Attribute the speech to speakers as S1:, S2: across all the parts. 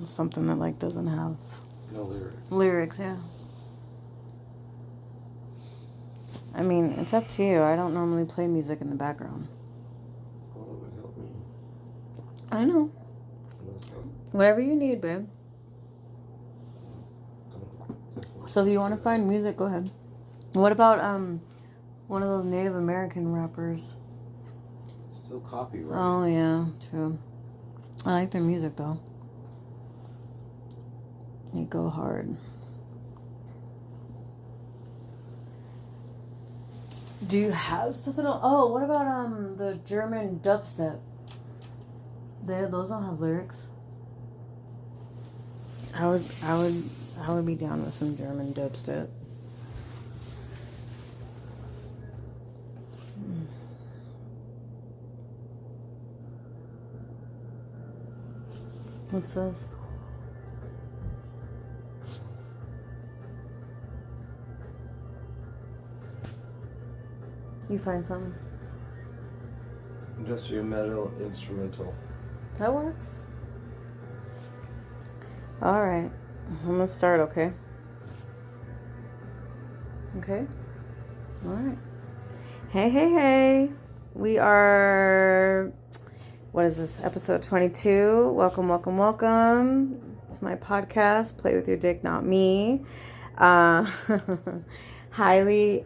S1: something that like doesn't have
S2: no
S1: lyrics. Yeah. I mean, it's up to you. I don't normally play music in the background.
S2: Well, it would help me.
S1: I know. Whatever you need, babe. So if you want to find music, go ahead. What about one of those Native American rappers?
S2: It's still copyright.
S1: Oh yeah, true. I like their music though. They go hard. Do you have something else? Oh, what about the German dubstep? Those don't have lyrics. I would be down with some German dubstep. What's this? You find something?
S2: Industrial metal instrumental.
S1: That works. All right. I'm going to start, okay? Okay? All right. Hey. We are, what is this, episode 22. Welcome. It's my podcast, Play With Your Dick, Not Me. Highly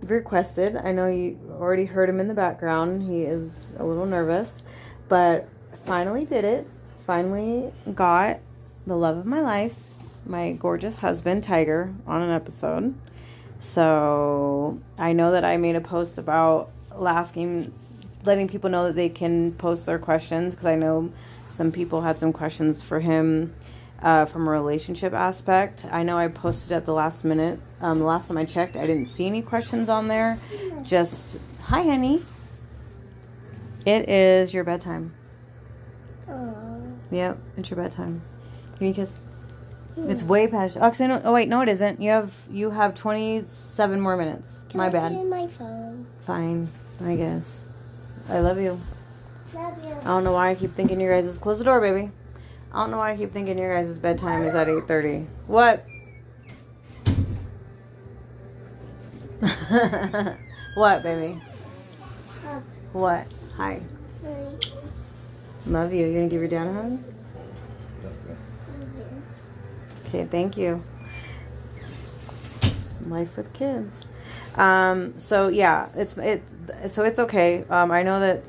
S1: requested. I know you already heard him in the background. He is a little nervous, but finally did it. Finally got the love of my life, my gorgeous husband, Tiger, on an episode. So I know that I made a post about letting people know that they can post their questions, because I know some people had some questions for him from a relationship aspect. I know I posted at the last minute. The last time I checked, I didn't see any questions on there. Just, hi, honey. It is your bedtime.
S3: Aww.
S1: Yep, it's your bedtime. Give me a kiss. It's way past. Actually, no. Oh wait, no, it isn't. You have 27 more minutes. My bad.
S3: Put it in my phone.
S1: Fine, I guess. I love you.
S3: Love you.
S1: I don't know why I keep thinking your guys' close the door, baby. I don't know why I keep thinking your guys' bedtime is at 8:30. What? What, baby? What? Hi. Love you. You gonna give your dad a hug? Okay, thank you. Life with kids. So yeah, it's okay. I know that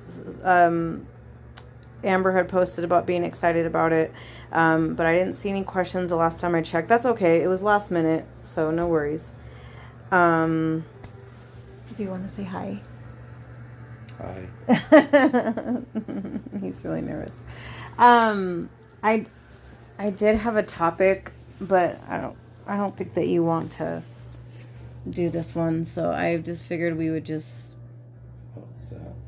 S1: Amber had posted about being excited about it, but I didn't see any questions the last time I checked. That's okay. It was last minute, so no worries. Do you want to say hi?
S2: Hi.
S1: He's really nervous. I did have a topic, but I don't think that you want to do this one, so I just figured we would just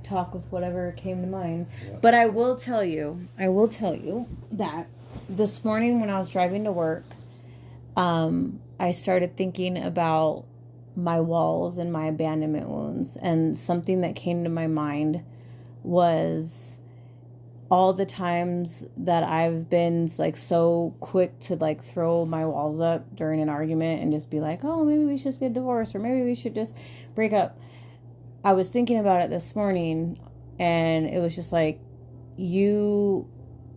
S1: talk with whatever came to mind. Yeah. But I will tell you that this morning when I was driving to work, I started thinking about my walls and my abandonment wounds, and something that came to my mind was all the times that I've been like so quick to like throw my walls up during an argument and just be like, oh, maybe we should just get divorced, or maybe we should just break up. I was thinking about it this morning, and it was just like, you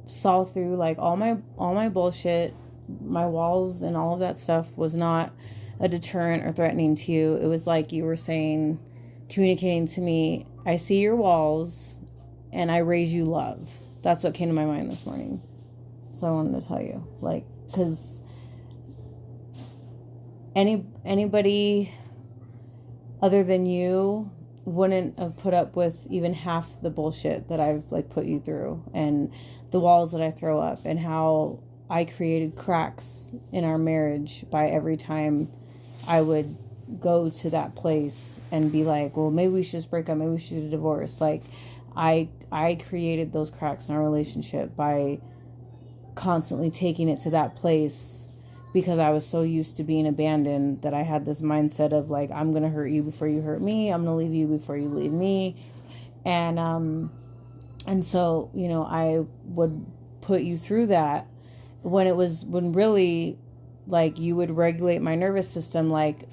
S1: saw through like all my bullshit. My walls and all of that stuff was not a deterrent or threatening to you. It was like you were saying, communicating to me, I see your walls and I raise you love. That's what came to my mind this morning. So I wanted to tell you, like, because anybody other than you wouldn't have put up with even half the bullshit that I've like put you through, and the walls that I throw up, and how I created cracks in our marriage by every time I would go to that place and be like, well, maybe we should just break up, maybe we should do a divorce. Like, I created those cracks in our relationship by constantly taking it to that place, because I was so used to being abandoned that I had this mindset of like, I'm going to hurt you before you hurt me. I'm going to leave you before you leave me. And so, you know, I would put you through that. when really, like, you would regulate my nervous system, like,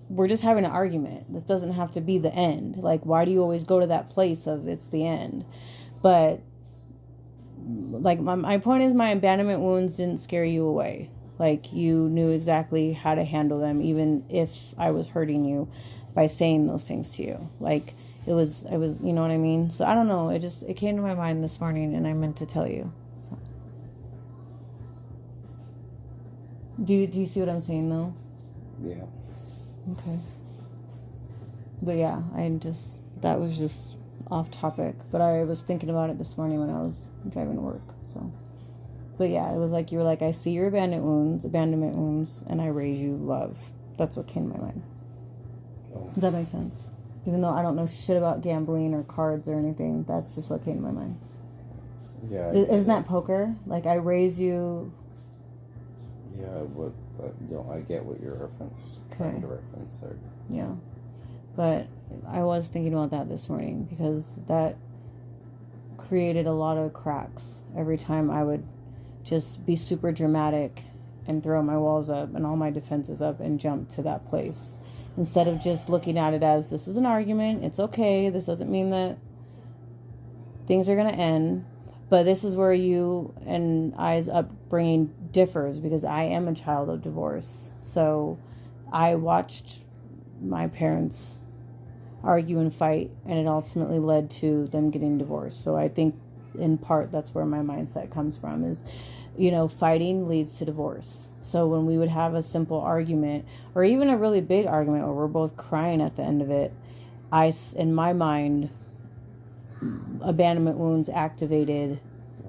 S1: we're just having an argument. This doesn't have to be the end. Like, why do you always go to that place of it's the end? But, like, my point is, my abandonment wounds didn't scare you away. Like, you knew exactly how to handle them, even if I was hurting you by saying those things to you. Like, I was, you know what I mean? So I don't know. It came to my mind this morning, and I meant to tell you. So, do you see what I'm saying, though?
S2: Yeah.
S1: Okay. But yeah, that was just off topic. But I was thinking about it this morning when I was driving to work. So, but yeah, it was like, you were like, I see your abandonment wounds, and I raise you love. That's what came to my mind.
S2: Oh.
S1: Does that make sense? Even though I don't know shit about gambling or cards or anything, that's just what came to my mind.
S2: Yeah.
S1: Isn't that poker? Like, I raise you.
S2: Yeah, but I get what your reference. Trying to reference there.
S1: Yeah, but I was thinking about that this morning because that created a lot of cracks every time I would just be super dramatic and throw my walls up and all my defenses up and jump to that place. Instead of just looking at it as, this is an argument, it's okay, this doesn't mean that things are going to end, but this is where you and I's upbringing differs, because I am a child of divorce. So I watched my parents argue and fight, and it ultimately led to them getting divorced. So I think in part that's where my mindset comes from, is, you know, fighting leads to divorce. So when we would have a simple argument, or even a really big argument where we're both crying at the end of it, in my mind, abandonment wounds activated,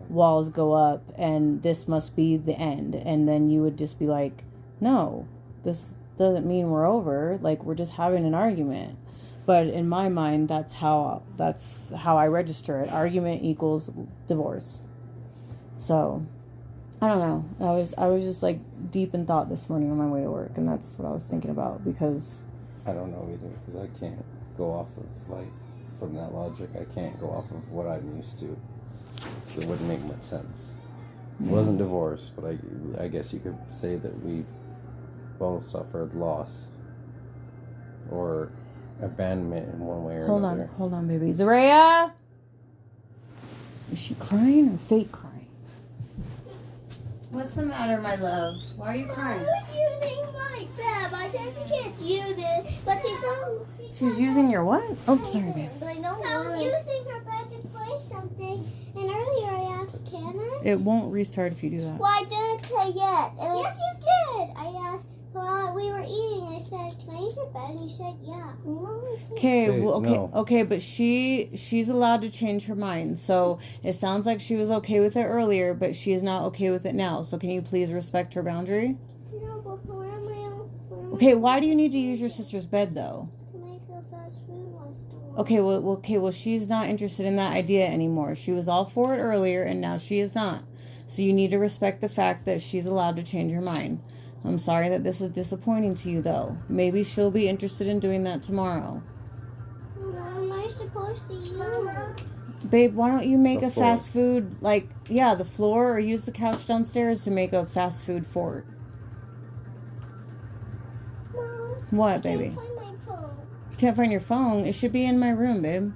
S1: walls go up, and this must be the end. And then you would just be like, no, this doesn't mean we're over. Like, we're just having an argument. But in my mind, that's how I register it. Argument equals divorce. So I don't know. I was just like deep in thought this morning on my way to work, and that's what I was thinking about, because
S2: I don't know either, because I can't go off of, like, from that logic, I can't go off of what I'm used to. It wouldn't make much sense. It wasn't divorce, but I guess you could say that we both suffered loss or abandonment in one way or another.
S1: Hold on, baby. Zaraya! Is she crying or fake crying? What's the matter, my love? Why are you crying?
S3: I was using my bed. I said you can't use it, but they don't.
S1: She's using your what? Oh, sorry, babe.
S3: But I was using her bed to play something, and earlier I asked, can I?
S1: It won't restart if you do that.
S3: Well, I didn't say yet. Yes, you did. I asked. Well, we were eating, and I said, "Can I use your bed?" And you said, "Yeah."
S1: Okay, but she's allowed to change her mind. So it sounds like she was okay with it earlier, but she is not okay with it now. So can you please respect her boundary?
S3: No, but where am I?
S1: Okay, why do you need to use your sister's bed though?
S3: To make a fast food restaurant.
S1: Okay, well, she's not interested in that idea anymore. She was all for it earlier, and now she is not. So you need to respect the fact that she's allowed to change her mind. I'm sorry that this is disappointing to you, though. Maybe she'll be interested in doing that tomorrow.
S3: How am I supposed to use it?
S1: Babe, why don't you make a fast food, like, yeah, the floor, or use the couch downstairs to make a fast food fort?
S3: Mom,
S1: What, baby?
S3: I can't find my phone.
S1: You can't find your phone? It should be in my room, babe.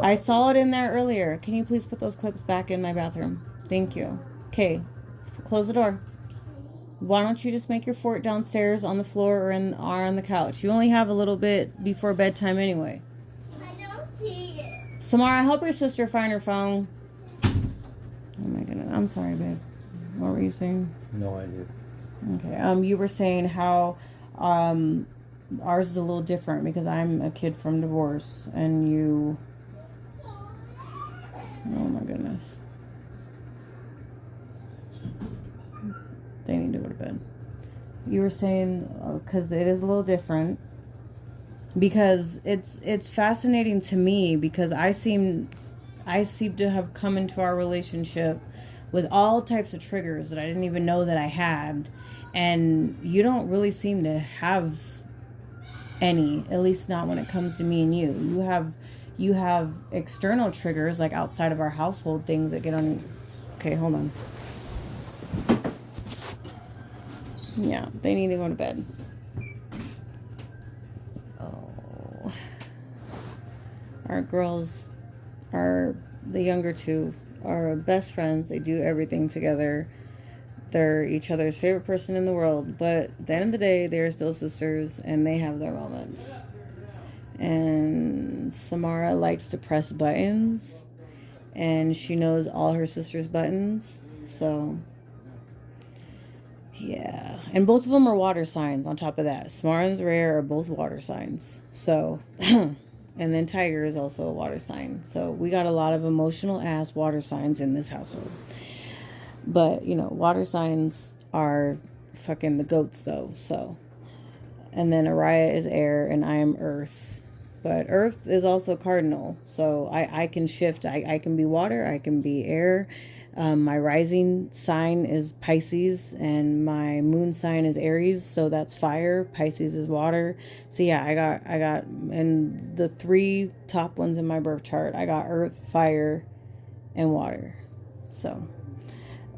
S1: I saw it in there earlier. Can you please put those clips back in my bathroom? Thank you. Okay, close the door. Why don't you just make your fort downstairs on the floor or on the couch? You only have a little bit before bedtime anyway.
S3: I don't see it.
S1: Samara, help your sister find her phone. Oh my goodness. I'm sorry, babe. What were you saying?
S2: No idea.
S1: Okay. You were saying how ours is a little different because I'm a kid from divorce, and you... Oh my goodness. They need to go to bed. You were saying, because it is a little different, because it's fascinating to me, because I seem to have come into our relationship with all types of triggers that I didn't even know that I had, and you don't really seem to have any, at least not when it comes to me and you. You have external triggers, like outside of our household, things that get on. Okay, hold on. Yeah, they need to go to bed. Oh. Our girls are, the younger two, are best friends. They do everything together. They're each other's favorite person in the world. But at the end of the day, they're still sisters and they have their moments. And Samara likes to press buttons. And she knows all her sister's buttons. So, yeah. And both of them are water signs on top of that. Samara and Rare are both water signs. So, and then Tiger is also a water sign. So we got a lot of emotional ass water signs in this household. But, you know, water signs are fucking the goats though. So, and then Araya is air and I am earth. But earth is also cardinal. So I can shift. I can be water. I can be air. My rising sign is Pisces and my moon sign is Aries. So that's fire. Pisces is water. So yeah, I got, and the 3 top ones in my birth chart, I got earth, fire, and water. So,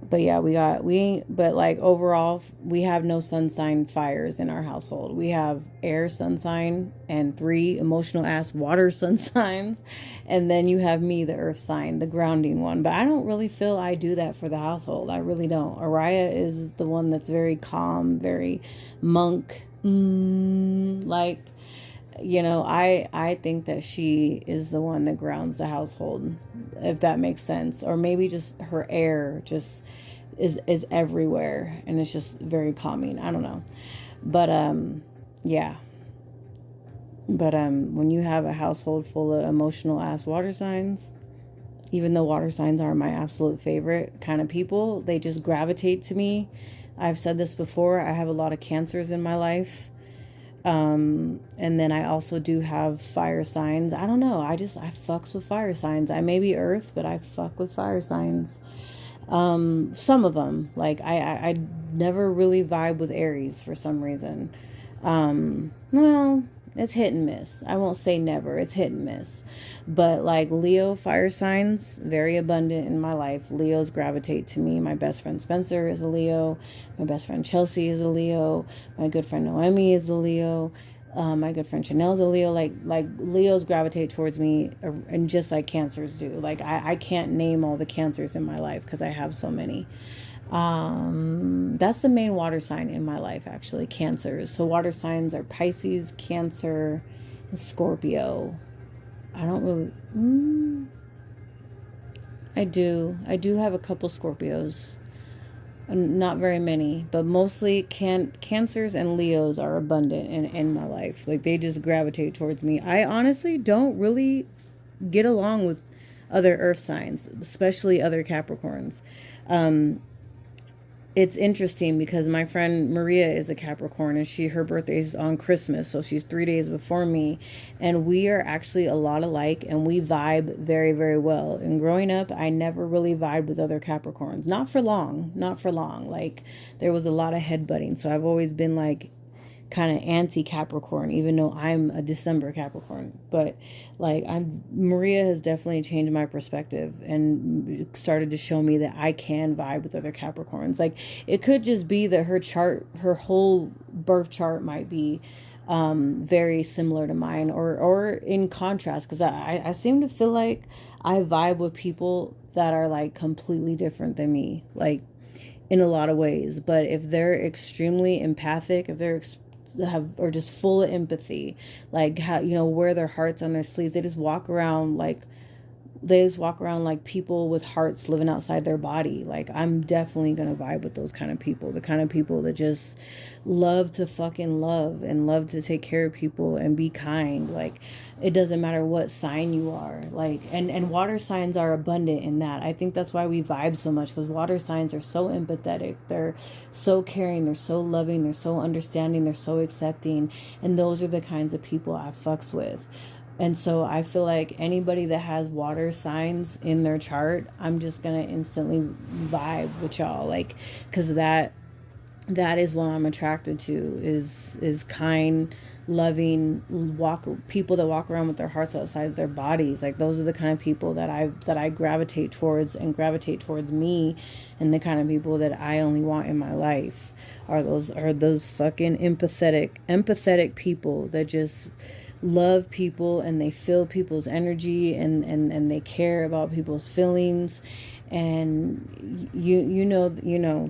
S1: but yeah, but like overall, we have no sun sign fires in our household. We have air sun sign and 3 emotional ass water sun signs. And then you have me, the earth sign, the grounding one. But I don't really feel I do that for the household. I really don't. Araya is the one that's very calm, very monk. Like, you know, I think that she is the one that grounds the household, if that makes sense. Or maybe just her air just is everywhere and it's just very calming. I don't know. But yeah. But when you have a household full of emotional ass water signs, even though water signs are my absolute favorite kind of people, they just gravitate to me. I've said this before, I have a lot of cancers in my life. And then I also do have fire signs. I don't know. I fucks with fire signs. I may be earth, but I fuck with fire signs. Some of them, like I never really vibe with Aries for some reason. Well, it's hit and miss. I won't say never. It's hit and miss. But like Leo fire signs, very abundant in my life. Leos gravitate to me. My best friend Spencer is a Leo. My best friend Chelsea is a Leo. My good friend Noemi is a Leo. My good friend Chanel's a Leo. Like Leos gravitate towards me, and just like cancers do. Like I can't name all the cancers in my life because I have so many. That's the main water sign in my life, actually, cancers. So water signs are Pisces, Cancer, and Scorpio. I don't really, I do have a couple Scorpios, not very many, but mostly cancers and Leos are abundant in my life. Like they just gravitate towards me. I honestly don't really get along with other earth signs, especially other Capricorns. It's interesting because my friend Maria is a Capricorn and her birthday is on Christmas, so she's 3 days before me, and we are actually a lot alike and we vibe very, very well. And growing up, I never really vibed with other Capricorns, not for long. Like there was a lot of headbutting, so I've always been like kind of anti-Capricorn, even though I'm a December Capricorn. But like Maria has definitely changed my perspective and started to show me that I can vibe with other Capricorns. Like it could just be that her whole birth chart might be very similar to mine or in contrast, because I seem to feel like I vibe with people that are like completely different than me, like in a lot of ways. But if they're extremely empathic, if they're or just full of empathy, like how, you know, wear their hearts on their sleeves, they just walk around like people with hearts living outside their body. Like I'm definitely gonna vibe with those kind of people, the kind of people that just love to fucking love and love to take care of people and be kind. Like it doesn't matter what sign you are. Like and water signs are abundant in that. I think that's why we vibe so much, because water signs are so empathetic, they're so caring, they're so loving, they're so understanding, they're so accepting, and those are the kinds of people I fucks with. And so I feel like anybody that has water signs in their chart, I'm just going to instantly vibe with y'all. Like, because that is what I'm attracted to, is kind, loving, people that walk around with their hearts outside their bodies. Like those are the kind of people that I gravitate towards and gravitate towards me, and the kind of people that I only want in my life. are those fucking empathetic people that just love people, and they feel people's energy, and they care about people's feelings. And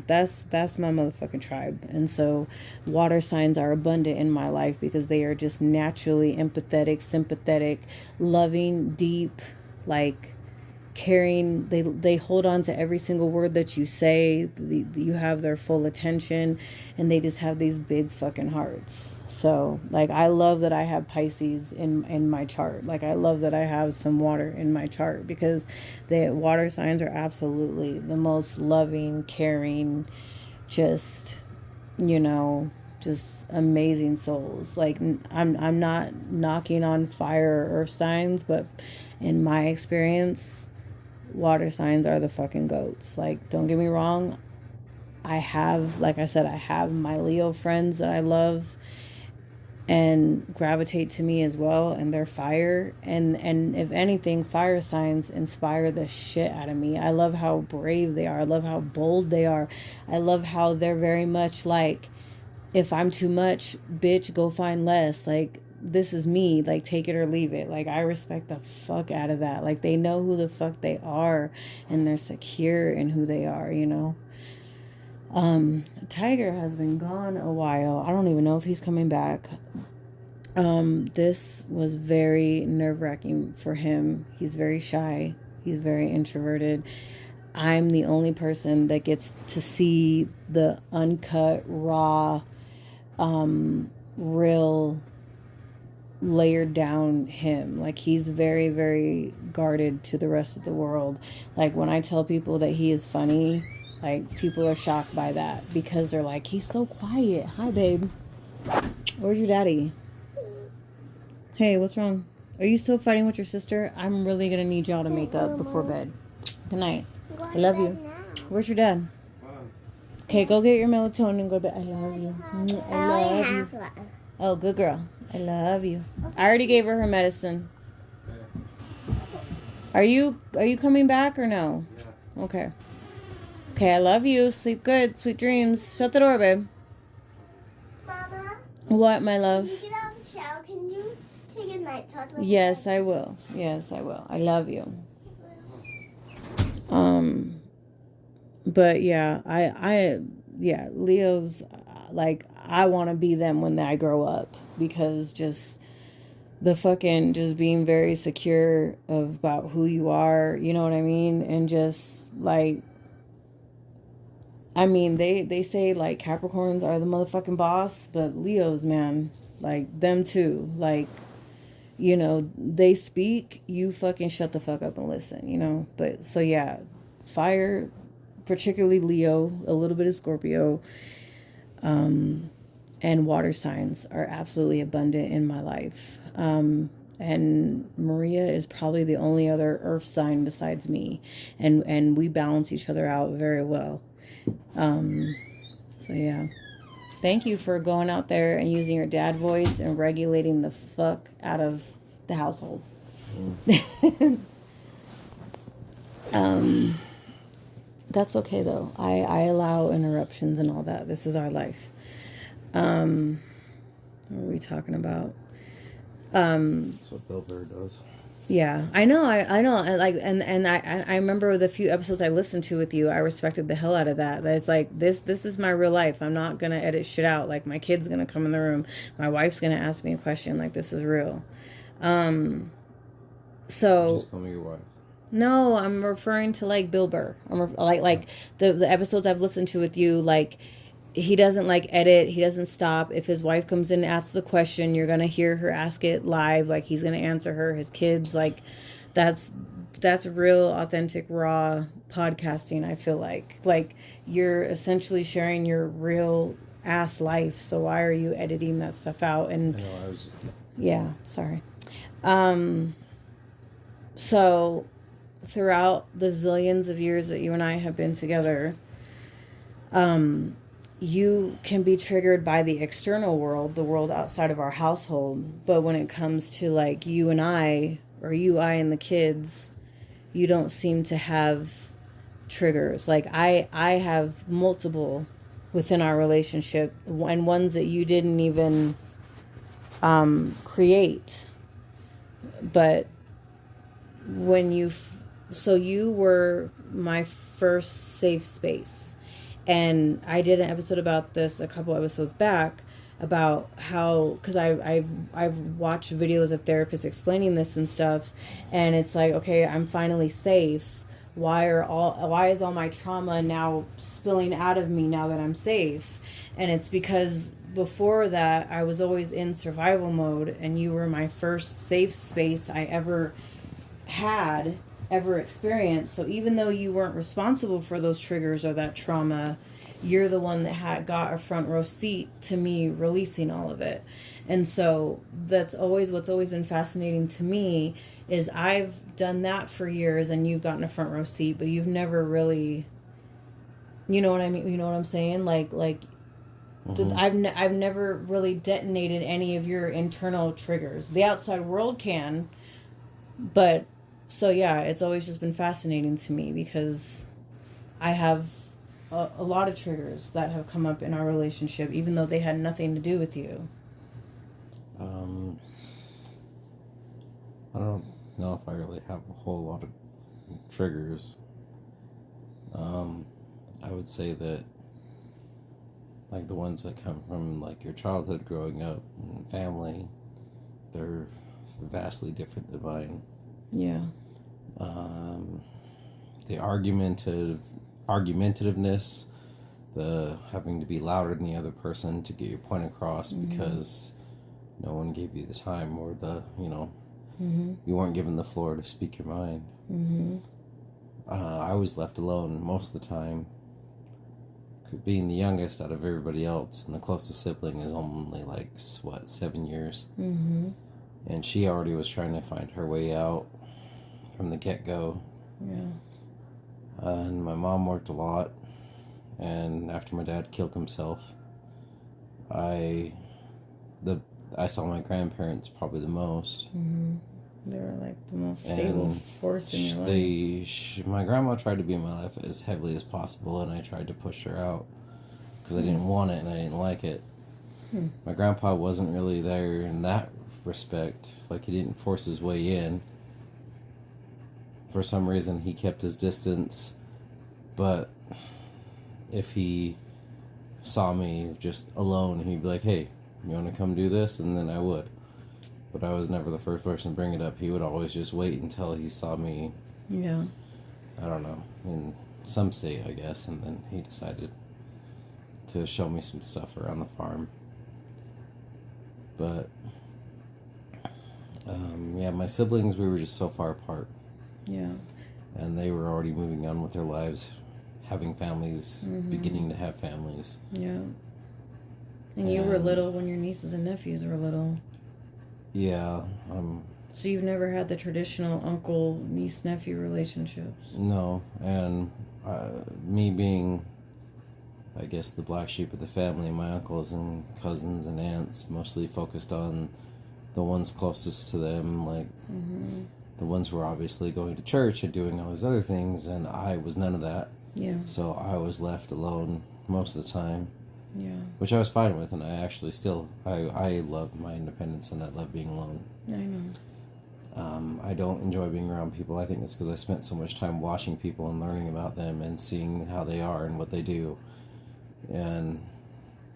S1: that's my motherfucking tribe. And so water signs are abundant in my life because they are just naturally empathetic, sympathetic, loving, deep, like caring. They hold on to every single word that you say. You have their full attention, and they just have these big fucking hearts. So like, I love that I have Pisces in my chart. Like, I love that I have some water in my chart, because the water signs are absolutely the most loving, caring, just just amazing souls. Like, I'm not knocking on fire or earth signs, but in my experience, water signs are the fucking goats. Like, don't get me wrong, like I said, I have my Leo friends that I love and gravitate to me as well, and they're fire, and if anything, fire signs inspire the shit out of me. I love how brave they are. I love how bold they are. I love how they're very much like, if I'm too much, bitch, go find less. Like, this is me. Like, take it or leave it. Like, I respect the fuck out of that. Like, they know who the fuck they are, and they're secure in who they are, Tiger has been gone a while. I don't even know if he's coming back. This was very nerve-wracking for him. He's very shy. He's very introverted. I'm the only person that gets to see the uncut, raw, real, layered down him. Like, he's very, very guarded to the rest of the world. Like, when I tell people that he is funny, like, people are shocked by that, because they're like, he's so quiet. Hi, babe. Where's your daddy? Hey, what's wrong? Are you still fighting with your sister? I'm really gonna need y'all to make up before bed. Good night. I love you. Where's your dad? Okay, go get your melatonin and go to bed. I love you. I love you. Oh, good girl. I love you. I already gave her medicine. Are you coming back or no? Yeah. Okay. Okay, I love you. Sleep good. Sweet dreams. Shut the door, babe.
S3: Mama?
S1: What, my love?
S3: When you get out of the shower, can you take a night talk?
S1: Yes, I will. Yes, I will. I love you. But yeah, Leo's, like, I want to be them when I grow up, because just the fucking, just being very secure about who you are, you know what I mean? And just like, I mean, they say like Capricorns are the motherfucking boss, but Leos, man, like, them too. Like, they speak, you fucking shut the fuck up and listen, But so yeah, fire, particularly Leo, a little bit of Scorpio, and water signs are absolutely abundant in my life. And Maria is probably the only other earth sign besides me, and we balance each other out very well. So yeah, thank you for going out there and using your dad voice and regulating the fuck out of the household. That's okay though. I allow interruptions and all that. This is our life. What are we talking about?
S2: That's what Bill Burr does.
S1: Yeah, I know. I know. I remember the few episodes I listened to with you. I respected the hell out of that. It's like, this is my real life. I'm not gonna edit shit out. Like, my kid's gonna come in the room. My wife's gonna ask me a question. Like, this is real. So.
S2: Just call me your wife.
S1: No, I'm referring to like Bill Burr. Like the episodes I've listened to with you. Like, he doesn't like edit. He doesn't stop. If his wife comes in and asks a question, you're gonna hear her ask it live. Like, he's gonna answer her. His kids, like, that's real, authentic, raw podcasting. I feel like you're essentially sharing your real ass life. So why are you editing that stuff out? And
S2: I was just...
S1: yeah, sorry. So throughout the zillions of years that you and I have been together, you can be triggered by the external world, the world outside of our household. But when it comes to like you and I, or you, I, and the kids, you don't seem to have triggers. Like I have multiple within our relationship, and ones that you didn't even create. But when so you were my first safe space. And I did an episode about this a couple episodes back, about how, because I've watched videos of therapists explaining this and stuff, and it's like, okay, I'm finally safe. Why is all my trauma now spilling out of me now that I'm safe? And it's because before that I was always in survival mode, and you were my first safe space I ever experienced. So even though you weren't responsible for those triggers or that trauma, you're the one that got a front row seat to me releasing all of it. And so that's always what's always been fascinating to me, is I've done that for years and you've gotten a front row seat, but you've never really, you know what I mean? You know what I'm saying? I've never really detonated any of your internal triggers. The outside world can, but so yeah, it's always just been fascinating to me, because I have a lot of triggers that have come up in our relationship, even though they had nothing to do with you.
S2: I don't know if I really have a whole lot of triggers. I would say that, like, the ones that come from, like, your childhood growing up and family, they're vastly different than mine.
S1: Yeah.
S2: The argumentativeness, the having to be louder than the other person to get your point across, mm-hmm. because no one gave you the time, or mm-hmm. you weren't given the floor to speak your mind.
S1: Mm-hmm.
S2: I was left alone most of the time, being the youngest out of everybody else, and the closest sibling is only 7 years.
S1: Mm-hmm.
S2: And she already was trying to find her way out from the get-go.
S1: Yeah.
S2: And my mom worked a lot, and after my dad killed himself, I saw my grandparents probably the most.
S1: Mm-hmm. They were like the most stable force in your life.
S2: My grandma tried to be in my life as heavily as possible, and I tried to push her out because I didn't want it and I didn't like it. My grandpa wasn't really there in that respect. Like, he didn't force his way in. For some reason, he kept his distance, but if he saw me just alone, he'd be like, hey, you want to come do this? And then I would. But I was never the first person to bring it up. He would always just wait until he saw me,
S1: yeah,
S2: I don't know, in some state, I guess, and then he decided to show me some stuff around the farm. But, my siblings, we were just so far apart.
S1: Yeah.
S2: And they were already moving on with their lives, having families,
S1: mm-hmm.
S2: beginning to have families.
S1: Yeah. And you were little when your nieces and nephews were little.
S2: Yeah.
S1: So you've never had the traditional uncle, niece, nephew relationships?
S2: No. And me being, I guess, the black sheep of the family, my uncles and cousins and aunts mostly focused on the ones closest to them, like...
S1: Mm-hmm.
S2: The ones who were obviously going to church and doing all these other things, and I was none of that.
S1: Yeah. So
S2: I was left alone most of the time.
S1: Yeah.
S2: Which I was fine with, and I actually still, I love my independence, and I love being alone.
S1: I know.
S2: I don't enjoy being around people. I think it's because I spent so much time watching people and learning about them and seeing how they are and what they do. And...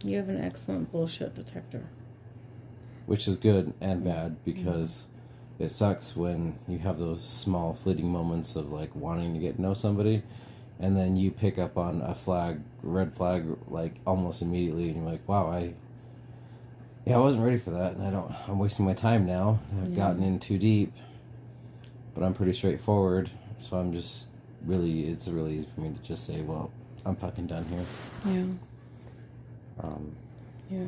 S1: You have an excellent bullshit detector.
S2: Which is good and bad, because... It sucks when you have those small fleeting moments of like wanting to get to know somebody, and then you pick up on a red flag, like almost immediately, and you're like, wow, I wasn't ready for that, and I'm wasting my time now. I've gotten in too deep, but I'm pretty straightforward, so it's really easy for me to just say, well, I'm fucking done here.
S1: Yeah. Yeah.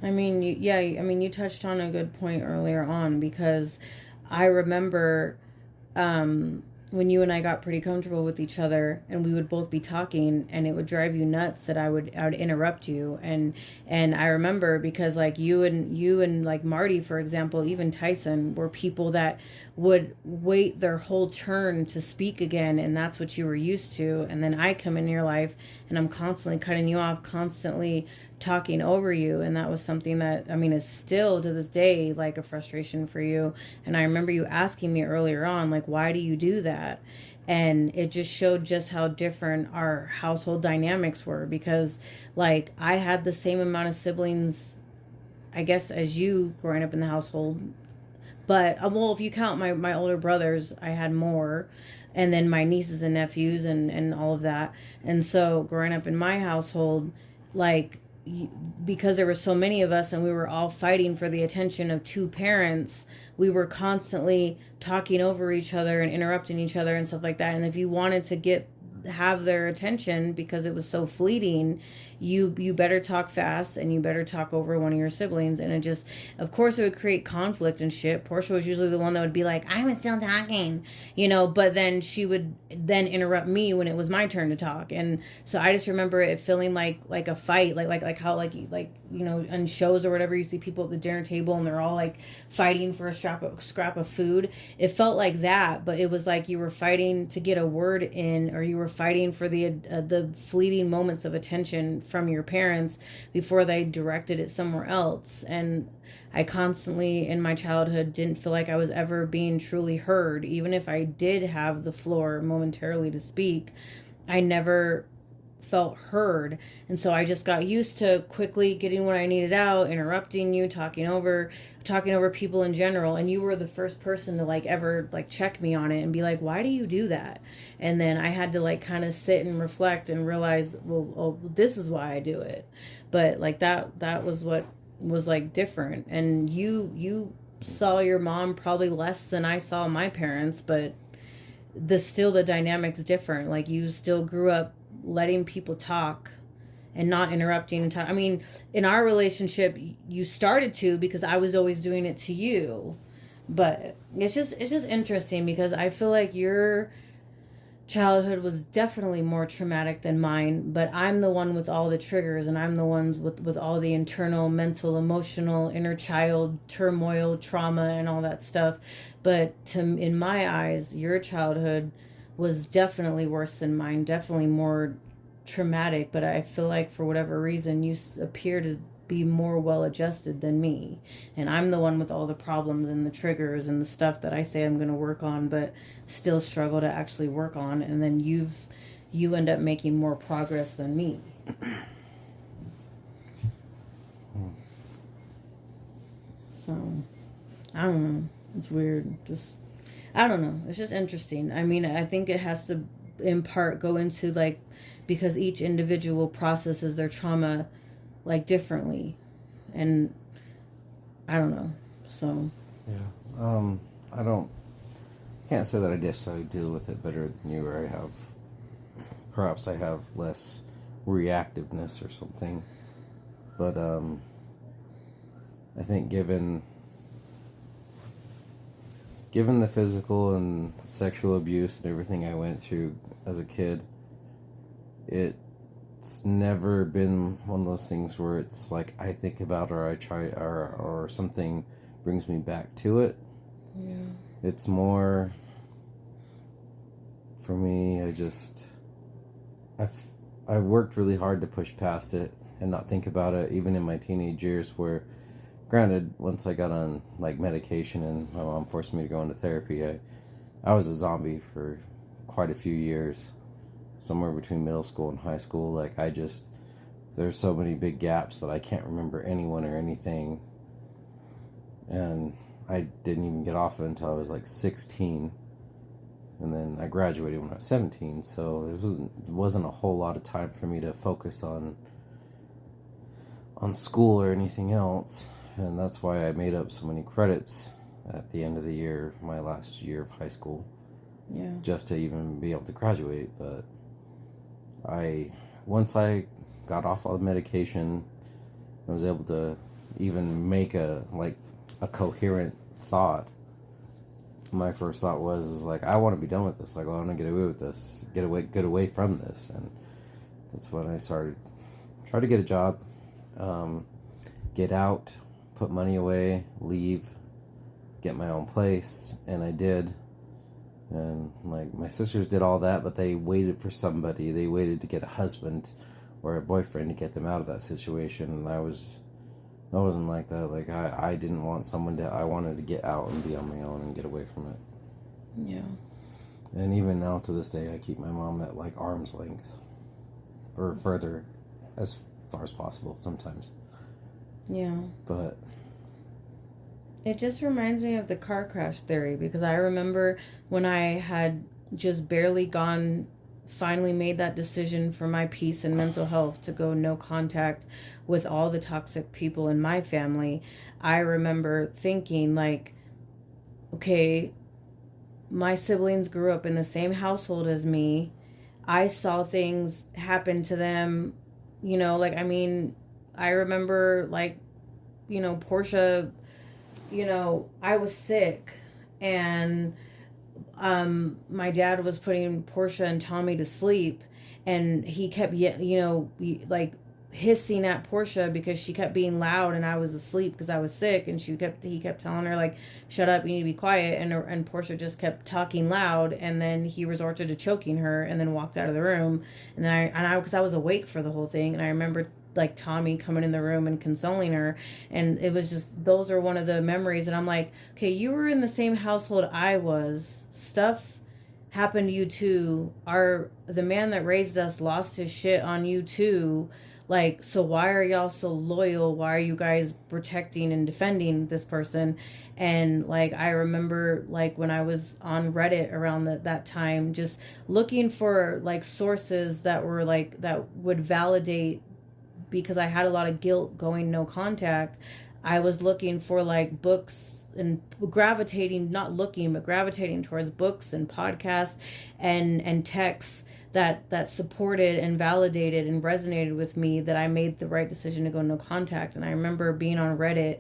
S1: You touched on a good point earlier on, because I remember when you and I got pretty comfortable with each other, and we would both be talking, and it would drive you nuts that I would interrupt you. And I remember, because like you and like Marty, for example, even Tyson, were people that would wait their whole turn to speak again, and that's what you were used to. And then I come in your life, and I'm constantly cutting you off, constantly talking over you, and that was something that, I mean, is still to this day like a frustration for you. And I remember you asking me earlier on, like, why do you do that? And it just showed just how different our household dynamics were, because like I had the same amount of siblings, I guess, as you growing up in the household. But well, if you count my older brothers, I had more, and then my nieces and nephews and all of that. And so growing up in my household, like, because there were so many of us and we were all fighting for the attention of two parents, we were constantly talking over each other and interrupting each other and stuff like that. And if you wanted to have their attention, because it was so fleeting, you better talk fast, and you better talk over one of your siblings. And it just, of course, it would create conflict and shit. Portia was usually the one that would be like, I was still talking, but then she would then interrupt me when it was my turn to talk. And so I just remember it feeling like a fight, like how like on shows or whatever, you see people at the dinner table and they're all like fighting for a scrap of food. It felt like that, but it was like you were fighting to get a word in, or you were fighting for the fleeting moments of attention from your parents before they directed it somewhere else. And I constantly in my childhood didn't feel like I was ever being truly heard. Even if I did have the floor momentarily to speak, I never felt heard. And so I just got used to quickly getting what I needed out, interrupting you, talking over people in general. And you were the first person to like ever like check me on it and be like, why do you do that? And then I had to like kind of sit and reflect and realize, well, this is why I do it. But like that was what was like different. And you saw your mom probably less than I saw my parents, but the dynamic's different. Like you still grew up letting people talk and not interrupting and talk. I mean, in our relationship, you started to, because I was always doing it to you. But it's just interesting, because I feel like your childhood was definitely more traumatic than mine, but I'm the one with all the triggers, and I'm the one with all the internal, mental, emotional, inner child turmoil, trauma, and all that stuff. But in my eyes, your childhood was definitely worse than mine, definitely more traumatic. But I feel like for whatever reason, you appear to be more well adjusted than me, and I'm the one with all the problems and the triggers and the stuff that I say I'm going to work on but still struggle to actually work on. And then you end up making more progress than me. So I don't know, it's weird. I don't know, it's just interesting. I mean, I think it has to in part go into like, because each individual processes their trauma like differently, and I don't know. So
S2: yeah, can't say that I necessarily deal with it better than you, or perhaps I have less reactiveness or something. But I think given the physical and sexual abuse and everything I went through as a kid, it's never been one of those things where it's like I think about, or I try, or something brings me back to it.
S1: Yeah.
S2: It's more, for me, I worked really hard to push past it and not think about it, even in my teenage years, where, granted, once I got on like medication and my mom forced me to go into therapy, I was a zombie for quite a few years, somewhere between middle school and high school. Like there's so many big gaps that I can't remember anyone or anything. And I didn't even get off it until I was like 16. And then I graduated when I was 17. So it wasn't a whole lot of time for me to focus on school or anything else. And that's why I made up so many credits at the end of the year, my last year of high school.
S1: Yeah.
S2: Just to even be able to graduate. But once I got off all the medication, I was able to even make a coherent thought. my first thought was like, I want to be done with this. Like, I want to get away with this, get away from this. And that's when I started try to get a job, get out, put money away, leave, get my own place. And I did. And like, my sisters did all that, but they waited for somebody. They waited to get a husband or a boyfriend to get them out of that situation. And I wasn't like that. Like, I didn't want someone to, I wanted to get out and be on my own and get away from it.
S1: Yeah.
S2: And even now to this day, I keep my mom at like arm's length or further as far as possible sometimes.
S1: Yeah.
S2: But
S1: it just reminds me of the car crash theory, because I remember when I had just barely finally made that decision for my peace and mental health to go no contact with all the toxic people in my family. I remember thinking like, okay, my siblings grew up in the same household as me. I saw things happen to them, like, I mean, I remember like, Portia, I was sick and my dad was putting Portia and Tommy to sleep, and he kept like hissing at Portia because she kept being loud and I was asleep because I was sick, and he kept telling her like, shut up, you need to be quiet, and Portia just kept talking loud, and then he resorted to choking her and then walked out of the room. And then I because I was awake for the whole thing, and I remember like Tommy coming in the room and consoling her, and it was just, those are one of the memories. And I'm like, okay, you were in the same household I was, stuff happened to you too, the man that raised us lost his shit on you too, like, so why are y'all so loyal? Why are you guys protecting and defending this person? And like, I remember like when I was on Reddit around that time, just looking for like sources that were like, that would validate, because I had a lot of guilt going no contact. I was looking for like books and gravitating towards books and podcasts and texts that supported and validated and resonated with me that I made the right decision to go no contact. And I remember being on Reddit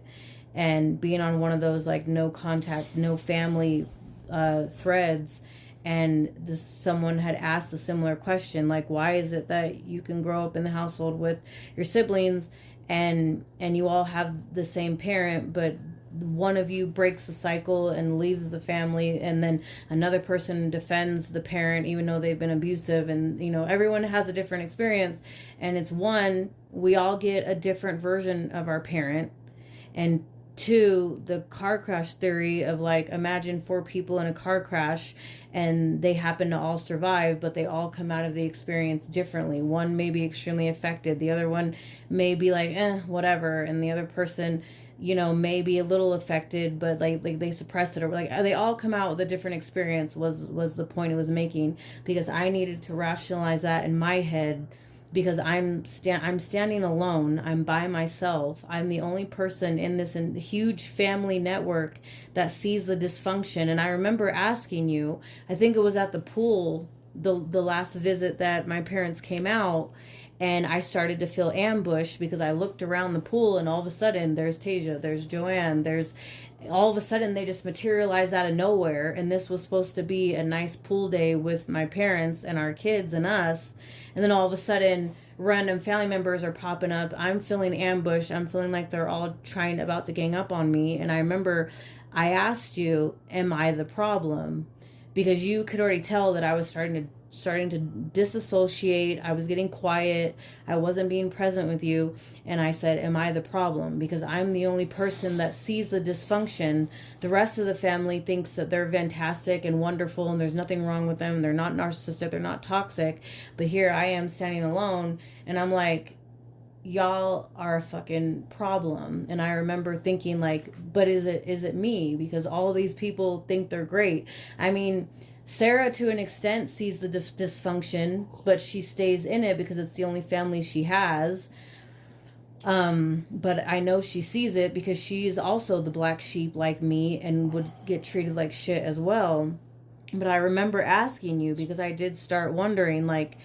S1: and being on one of those like no contact, no family threads, and someone had asked a similar question, like, why is it that you can grow up in the household with your siblings and you all have the same parent, but one of you breaks the cycle and leaves the family, and then another person defends the parent even though they've been abusive? And everyone has a different experience, and it's one, we all get a different version of our parent, and two, the car crash theory of like, imagine 4 people in a car crash and they happen to all survive, but they all come out of the experience differently. One may be extremely affected, the other one may be like whatever, and the other person may be a little affected, but like they suppress it, or like they all come out with a different experience, was the point it was making, because I needed to rationalize that in my head, because I'm standing alone. I'm by myself. I'm the only person in this huge family network that sees the dysfunction. And I remember asking you, I think it was at the pool, the last visit that my parents came out, and I started to feel ambushed because I looked around the pool, and all of a sudden there's Tasia, there's Joanne, all of a sudden they just materialized out of nowhere. And this was supposed to be a nice pool day with my parents and our kids and us. And then all of a sudden random family members are popping up. I'm feeling ambushed. I'm feeling like they're all about to gang up on me. And I remember I asked you, am I the problem? Because you could already tell that I was starting to disassociate. I was getting quiet. I wasn't being present with you. And I said, am I the problem? Because I'm the only person that sees the dysfunction. The rest of the family thinks that they're fantastic and wonderful and there's nothing wrong with them. They're not narcissistic. They're not toxic. But here I am standing alone, and I'm like, y'all are a fucking problem. And I remember thinking like, but is it me? Because all these people think they're great. I mean, Sarah, to an extent, sees the dysfunction, but she stays in it because it's the only family she has. But I know she sees it because she is also the black sheep like me and would get treated like shit as well. But I remember asking you, because I did start wondering, like,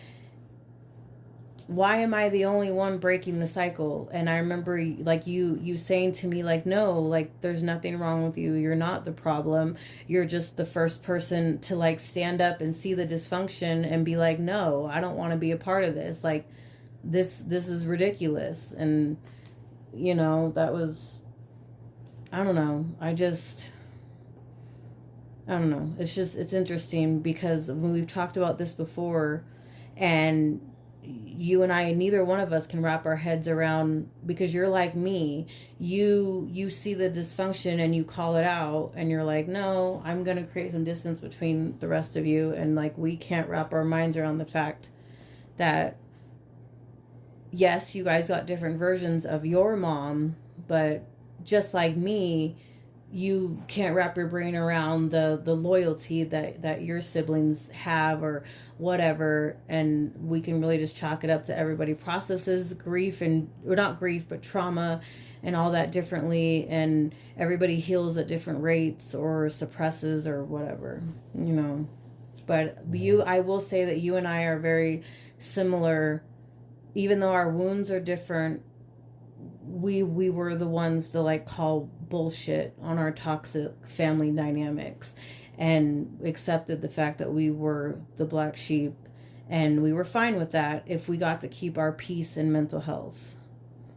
S1: why am I the only one breaking the cycle? And I remember like you saying to me like, no, like there's nothing wrong with you. You're not the problem. You're just the first person to like stand up and see the dysfunction and be like, no, I don't want to be a part of this. Like this is ridiculous. And that was, I don't know. I don't know. It's interesting because when we've talked about this before, and you and I, neither one of us can wrap our heads around, because you're like me, you see the dysfunction and you call it out and you're like, no, I'm going to create some distance between the rest of you. And like, we can't wrap our minds around the fact that, yes, you guys got different versions of your mom, but just like me, you can't wrap your brain around the loyalty that your siblings have or whatever. And we can really just chalk it up to everybody processes grief or not grief, but trauma and all that differently. And everybody heals at different rates or suppresses or whatever, But I will say that you and I are very similar, even though our wounds are different. We were the ones to like call bullshit on our toxic family dynamics and accepted the fact that we were the black sheep, and we were fine with that if we got to keep our peace and mental health.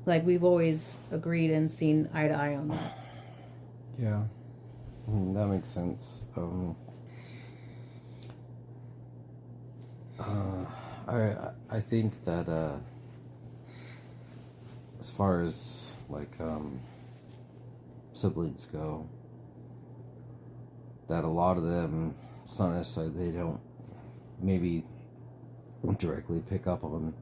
S1: Like we've always agreed and seen eye to eye on that.
S2: Yeah, that makes sense. I think that as far as like siblings go, that a lot of them, it's not necessarily they don't maybe directly pick up on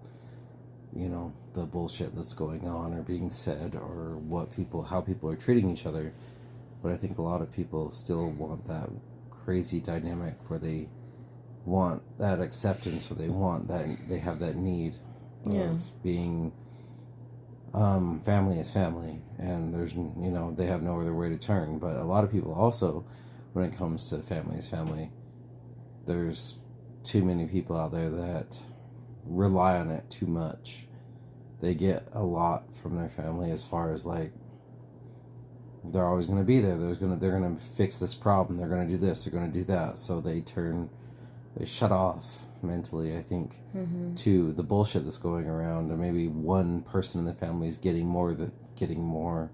S2: the bullshit that's going on or being said or how people are treating each other, but I think a lot of people still want that crazy dynamic where they want that acceptance, or they want that, they have that need of being family is family, and there's they have no other way to turn. But a lot of people also, when it comes to family is family, there's too many people out there that rely on it too much. They get a lot from their family as far as like they're always going to be there. They're going to fix this problem. They're going to do this. They're going to do that. So they shut off mentally, I think, to the bullshit that's going around, and maybe one person in the family is getting more,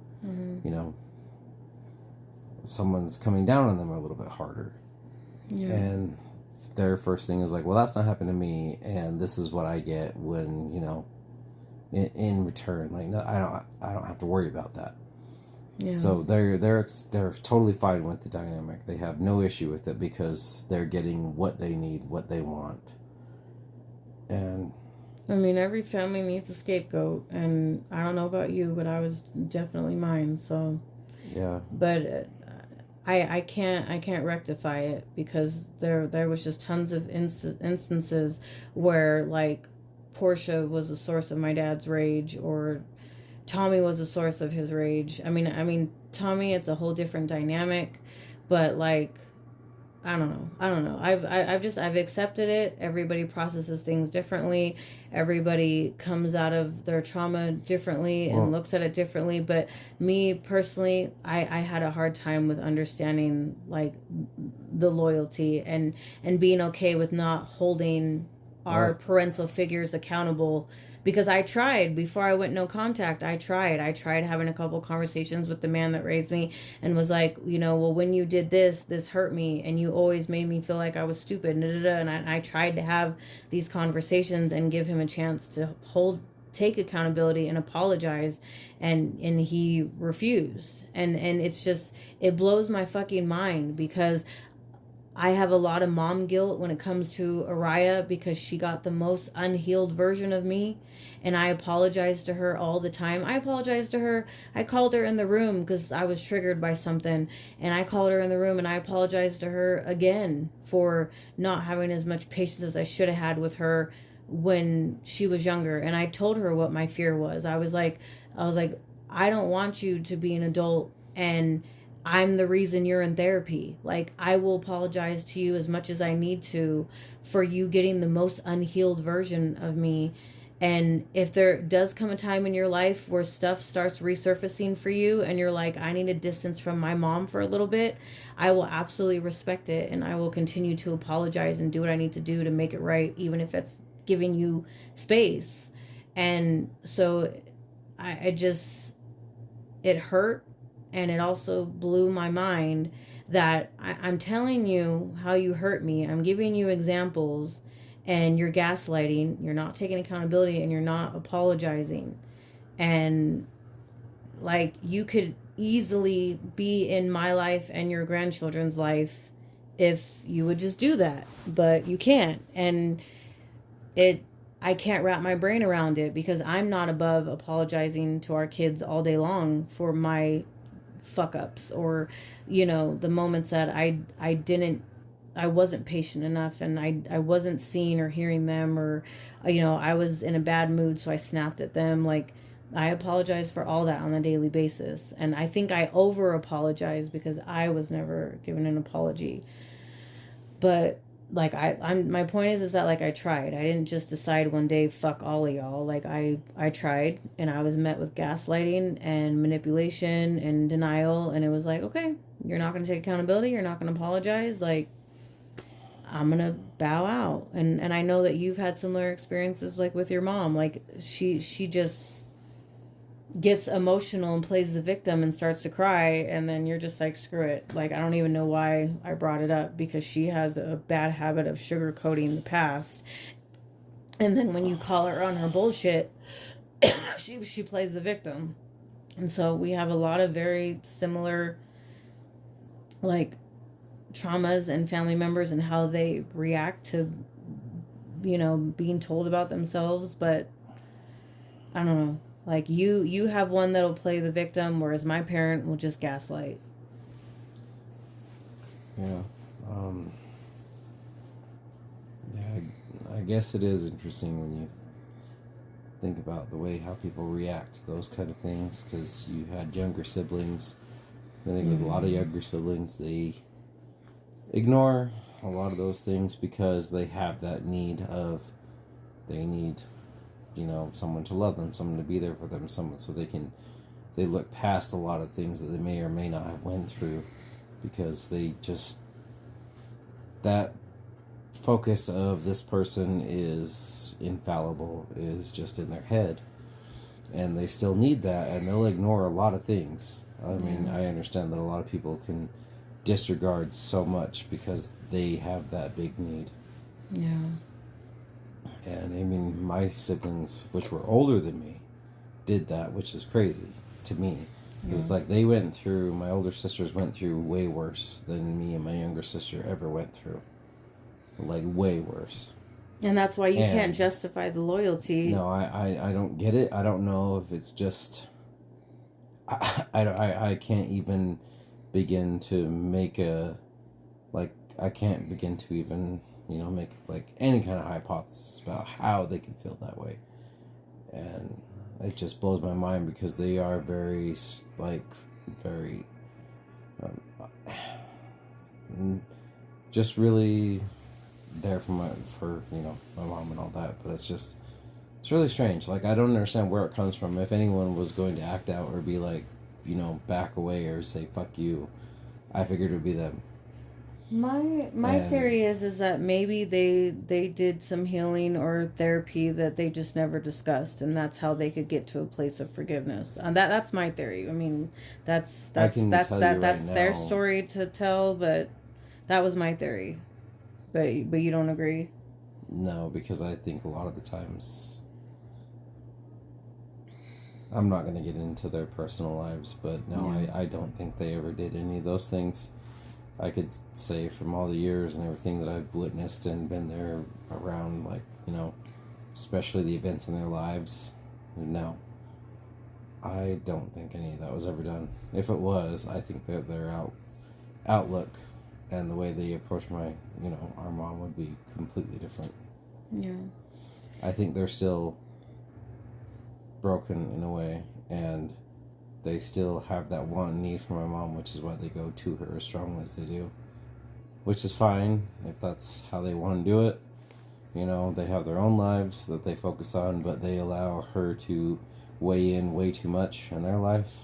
S2: someone's coming down on them a little bit harder. Yeah. And their first thing is like, well, that's not happened to me, and this is what I get when, in return. Like, no, I don't have to worry about that. Yeah. So they're totally fine with the dynamic. They have no issue with it because they're getting what they need, what they want. And
S1: I mean, every family needs a scapegoat, and I don't know about you, but I was definitely mine. So
S2: yeah.
S1: But I can't rectify it, because there was just tons of instances where like Portia was a source of my dad's rage, or Tommy was a source of his rage. I mean, Tommy, it's a whole different dynamic, but like, I don't know. I've accepted it. Everybody processes things differently. Everybody comes out of their trauma differently and looks at it differently. But me personally, I had a hard time with understanding like the loyalty and being okay with not holding our parental figures accountable, because I tried before I went no contact. I tried having a couple conversations with the man that raised me, and was like, well, when you did this hurt me, and you always made me feel like I was stupid, and I tried to have these conversations and give him a chance to take accountability and apologize, and he refused. And it's just, it blows my fucking mind, because I have a lot of mom guilt when it comes to Araya, because she got the most unhealed version of me, and I apologize to her all the time. I apologize to her. I called her in the room because I was triggered by something, and I called her in the room and I apologized to her again for not having as much patience as I should have had with her when she was younger. And I told her what my fear was. I was like, I don't want you to be an adult and I'm the reason you're in therapy. Like, I will apologize to you as much as I need to for you getting the most unhealed version of me. And if there does come a time in your life where stuff starts resurfacing for you and you're like, I need a distance from my mom for a little bit, I will absolutely respect it. And I will continue to apologize and do what I need to do to make it right, even if it's giving you space. And so I just, it hurt. And it also blew my mind that I'm telling you how you hurt me. I'm giving you examples, and you're gaslighting, you're not taking accountability, and you're not apologizing. And like, you could easily be in my life and your grandchildren's life if you would just do that, but you can't. And I can't wrap my brain around it, because I'm not above apologizing to our kids all day long for my fuck ups, or the moments that I wasn't patient enough, and I wasn't seeing or hearing them, or I was in a bad mood, so I snapped at them. Like, I apologize for all that on a daily basis, and I think I over apologize because I was never given an apology. But like, I'm my point is that, like, I tried. I didn't just decide one day, fuck all of y'all. Like, I tried, and I was met with gaslighting and manipulation and denial, and it was like, okay, you're not going to take accountability, you're not going to apologize, like, I'm going to bow out. And I know that you've had similar experiences, like with your mom. Like, she just gets emotional and plays the victim and starts to cry, and then you're just like, screw it. Like, I don't even know why I brought it up, because she has a bad habit of sugarcoating the past. And then when you call her on her bullshit, she plays the victim. And so we have a lot of very similar, like, traumas and family members and how they react to being told about themselves. But I don't know, like, you have one that'll play the victim, whereas my parent will just gaslight.
S2: Yeah. Yeah, I guess it is interesting when you think about the way how people react to those kind of things, because you had younger siblings. I think with a lot of younger siblings, they ignore a lot of those things because they have that need someone to love them, someone to be there for them, someone, so they look past a lot of things that they may or may not have went through, because they just, that focus of this person is infallible is just in their head, and they still need that, and they'll ignore a lot of things. I mean, I understand that a lot of people can disregard so much because they have that big need.
S1: Yeah.
S2: And I mean, my siblings, which were older than me, did that, which is crazy to me. Because it's like my older sisters went through way worse than me and my younger sister ever went through. Like, way worse.
S1: And that's why you can't justify the loyalty.
S2: No, I don't get it. I don't know if it's just... I can't even begin to make I can't begin to even... make like any kind of hypothesis about how they can feel that way. And it just blows my mind, because they are very just really there for my mom and all that. But it's really strange. Like, I don't understand where it comes from. If anyone was going to act out or be like, back away or say fuck you, I figured it would be them.
S1: My theory is that maybe they did some healing or therapy that they just never discussed, and that's how they could get to a place of forgiveness. That's my theory. I mean, that's their story to tell, but that was my theory. But you don't agree?
S2: No, because I think a lot of the times, I'm not going to get into their personal lives, but no, I don't think they ever did any of those things. I could say from all the years and everything that I've witnessed and been there around, like, especially the events in their lives, no. I don't think any of that was ever done. If it was, I think that their outlook and the way they approach our mom would be completely different.
S1: Yeah.
S2: I think they're still broken in a way, and they still have that want and need for my mom, which is why they go to her as strongly as they do. Which is fine if that's how they want to do it. You know, they have their own lives that they focus on, but they allow her to weigh in way too much in their life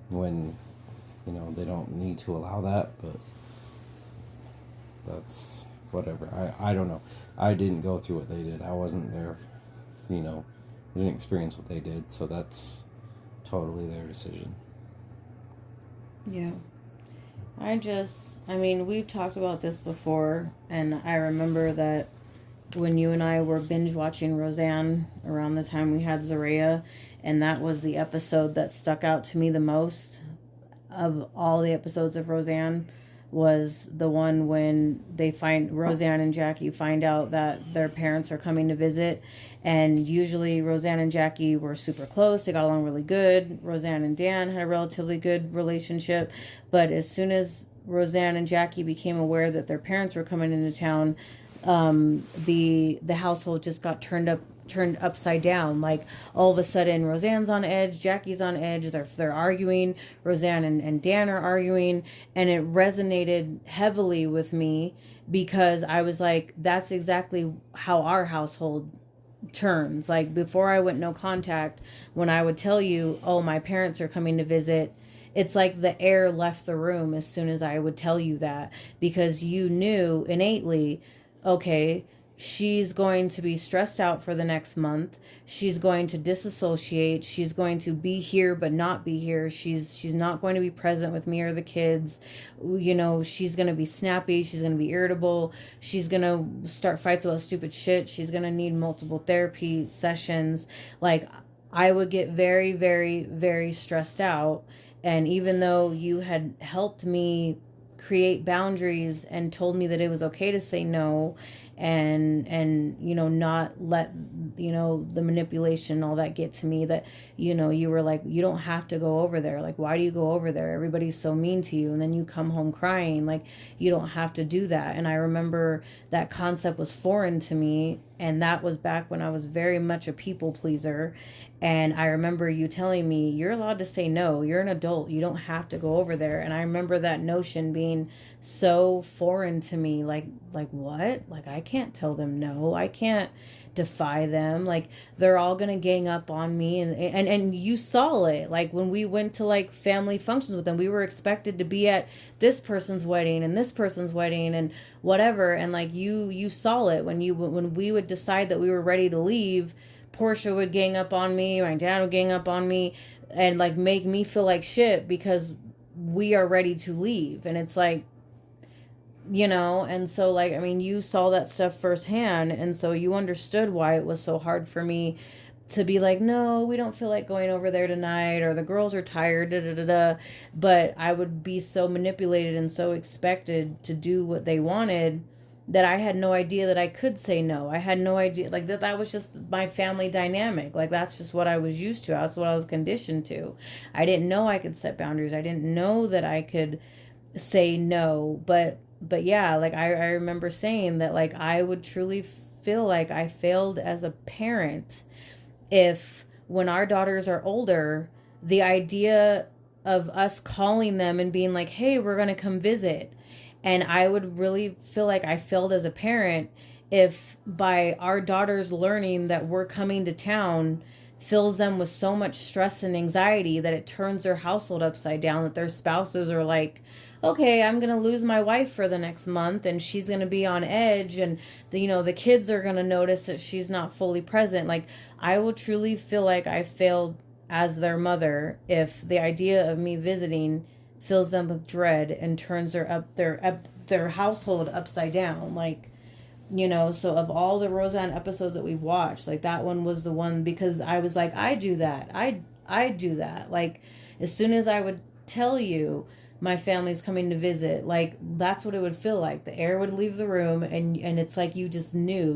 S2: when, you know, they don't need to allow that, but that's whatever. I don't know. I didn't go through what they did. I wasn't there, you know, I didn't experience what they did, so that's totally their decision.
S1: Yeah. I mean, we've talked about this before, and I remember that when you and I were binge watching Roseanne around the time we had Zaria, and that was the episode that stuck out to me the most of all the episodes of Roseanne, was the one when they find Roseanne and Jackie find out that their parents are coming to visit. And usually Roseanne and Jackie were super close. They got along really good. Roseanne and Dan had a relatively good relationship. But as soon as Roseanne and Jackie became aware that their parents were coming into town, the household just got turned upside down. Like, all of a sudden Roseanne's on edge, Jackie's on edge, they're arguing, Roseanne and Dan are arguing, and it resonated heavily with me because I was like, that's exactly how our household turns. Like, before I went no contact, when I would tell you, oh, my parents are coming to visit, it's like the air left the room as soon as I would tell you that, because you knew innately, okay, she's going to be stressed out for the next month. She's going to disassociate. She's going to be here but not be here. She's not going to be present with me or the kids. You know, she's going to be snappy. She's going to be irritable. She's going to start fights about stupid shit. She's going to need multiple therapy sessions. Like, I would get very, very, very stressed out. And even though you had helped me create boundaries and told me that it was okay to say no, and you know, not let, you know, the manipulation, all that get to me, that, you know, you were like, you don't have to go over there. Like, why do you go over there? Everybody's so mean to you, and then you come home crying. Like, you don't have to do that. And I remember that concept was foreign to me, and that was back when I was very much a people pleaser. And I remember you telling me, you're allowed to say no, you're an adult, you don't have to go over there. And I remember that notion being so foreign to me. Like what? Like, I can't tell them no, I can't defy them. Like, they're all gonna gang up on me. And you saw it. Like, when we went to like family functions with them, we were expected to be at this person's wedding and this person's wedding and whatever. And like, you saw it when we would decide that we were ready to leave. Portia would gang up on me, my dad would gang up on me, and like make me feel like shit because we are ready to leave. And it's like, you know, and so like, I mean, you saw that stuff firsthand, and so you understood why it was so hard for me to be like, no, we don't feel like going over there tonight, or the girls are tired, da da da da. But I would be so manipulated and so expected to do what they wanted that I had no idea that I could say no. I had no idea, like, that was just my family dynamic. Like, that's just what I was used to. That's what I was conditioned to. I didn't know I could set boundaries. I didn't know that I could say no. But yeah, like, I remember saying that, like, I would truly feel like I failed as a parent if, when our daughters are older, the idea of us calling them and being like, hey, we're going to come visit. And I would really feel like I failed as a parent if, by our daughters learning that we're coming to town, fills them with so much stress and anxiety that it turns their household upside down, that their spouses are like, okay, I'm going to lose my wife for the next month, and she's going to be on edge, and the kids are going to notice that she's not fully present. Like, I will truly feel like I failed as their mother if the idea of me visiting fills them with dread and turns their household upside down. Like, so of all the Roseanne episodes that we've watched, like, that one was the one, because I was like, I do that. I do that. Like, as soon as I would tell you my family's coming to visit, like, that's what it would feel like. The air would leave the room, and it's like you just knew,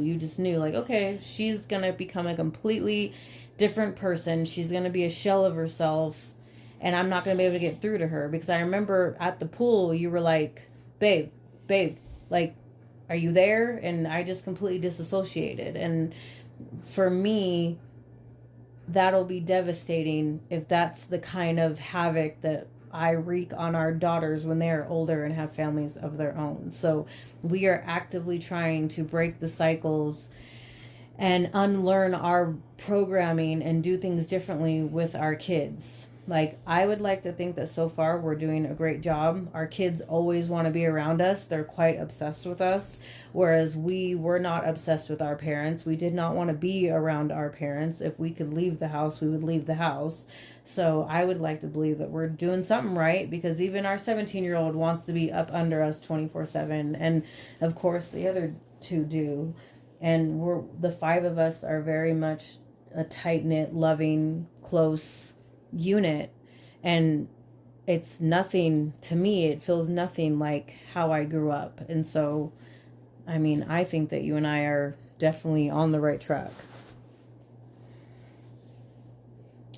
S1: like, okay, she's gonna become a completely different person. She's gonna be a shell of herself, and I'm not gonna be able to get through to her. Because I remember at the pool, you were like, babe, like, are you there? And I just completely disassociated. And for me, that'll be devastating if that's the kind of havoc that I wreak on our daughters when they are older and have families of their own. So we are actively trying to break the cycles and unlearn our programming and do things differently with our kids. Like, I would like to think that so far we're doing a great job. Our kids always want to be around us. They're quite obsessed with us. Whereas we were not obsessed with our parents. We did not want to be around our parents. If we could leave the house, we would leave the house. So I would like to believe that we're doing something right, because even our 17-year-old wants to be up under us 24/7. And of course the other two do. And the five of us are very much a tight-knit, loving, close unit. And it's nothing to me. It feels nothing like how I grew up. And so, I mean, I think that you and I are definitely on the right track.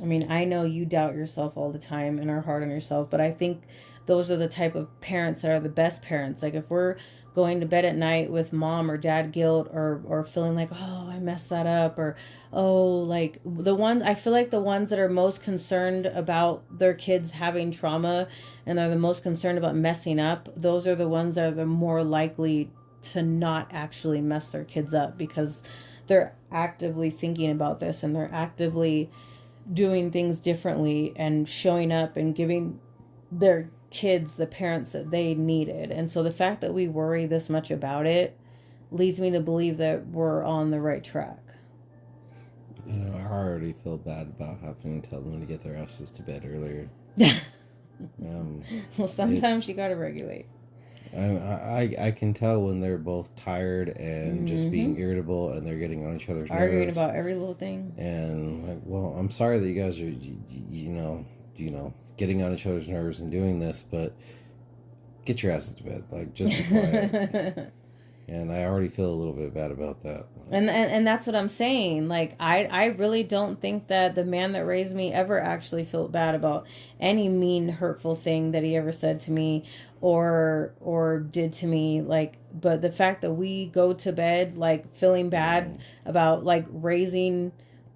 S1: I mean, I know you doubt yourself all the time and are hard on yourself, but I think those are the type of parents that are the best parents. Like, if we're going to bed at night with mom or dad guilt, or feeling like, oh, I messed that up, or oh, like I feel like the ones that are most concerned about their kids having trauma and are the most concerned about messing up, those are the ones that are the more likely to not actually mess their kids up, because they're actively thinking about this and they're actively doing things differently and showing up and giving their kids the parents that they needed. And so the fact that we worry this much about it leads me to believe that we're on the right track.
S2: You know, I already feel bad about having to tell them to get their asses to bed earlier.
S1: Well, sometimes you gotta regulate.
S2: I can tell when they're both tired and just being irritable, and they're getting on each other's nerves.
S1: Arguing about every little thing.
S2: And like, well, I'm sorry that you guys are, you know, getting on each other's nerves and doing this, but get your asses to bed. Like, just be quiet. And I already feel a little bit bad about that.
S1: And that's what I'm saying. Like, I really don't think that the man that raised me ever actually felt bad about any mean, hurtful thing that he ever said to me or did to me. Like, but the fact that we go to bed, like, feeling bad about, like, raising,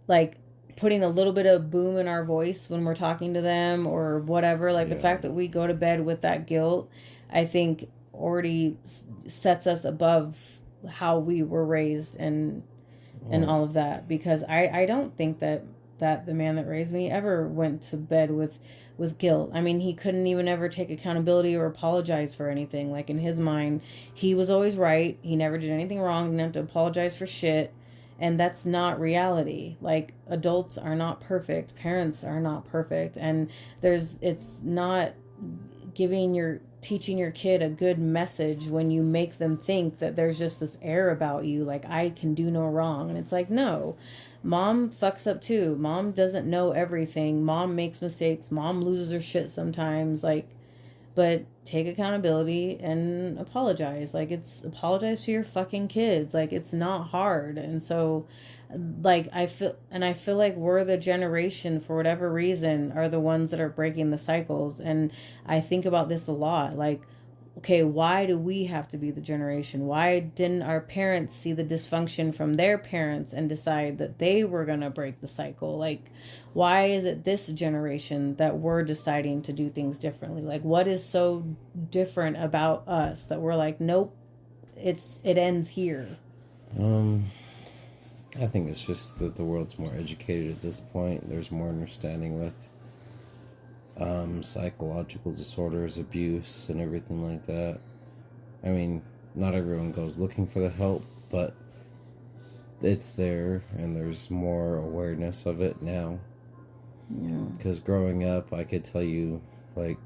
S1: like, putting a little bit of boom in our voice when we're talking to them or whatever, like, the fact that we go to bed with that guilt, I think already sets us above how we were raised and all of that. Because I don't think that the man that raised me ever went to bed with guilt. I mean, he couldn't even ever take accountability or apologize for anything. Like, in his mind, he was always right. He never did anything wrong. Didn't have to apologize for shit. And that's not reality. Like, adults are not perfect. Parents are not perfect. And it's not teaching your kid a good message when you make them think that there's just this air about you, like, I can do no wrong. And it's like, no, mom fucks up too. Mom doesn't know everything. Mom makes mistakes. Mom loses her shit sometimes. Like, but take accountability and apologize. Like, apologize to your fucking kids. Like, it's not hard. And so, like, I feel like we're the generation, for whatever reason, are the ones that are breaking the cycles. And I think about this a lot. Like, okay, why do we have to be the generation? Why didn't our parents see the dysfunction from their parents and decide that they were going to break the cycle? Like, why is it this generation that we're deciding to do things differently? Like, what is so different about us that we're like, nope, it ends here?
S2: I think it's just that the world's more educated at this point. There's more understanding with psychological disorders, abuse, and everything like that. I mean, not everyone goes looking for the help, but it's there, and there's more awareness of it now. Yeah. Because growing up, I could tell you, like,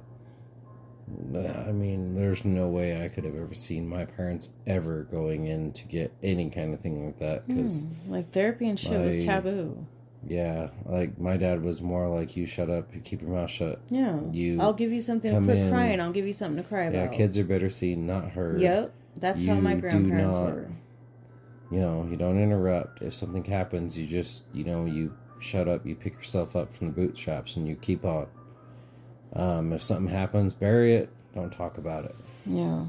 S2: I mean, there's no way I could have ever seen my parents ever going in to get any kind of thing like that. Cause
S1: like, therapy and shit was taboo.
S2: Yeah, like, my dad was more like, you shut up, you keep your mouth shut.
S1: Yeah. I'll give you something to quit crying. I'll give you something to cry about.
S2: Yeah, kids are better seen, not heard.
S1: Yep. That's how my grandparents were.
S2: You know, you don't interrupt. If something happens, you just, you shut up, you pick yourself up from the bootstraps, and you keep on. If something happens, bury it. Don't talk about it.
S1: Yeah.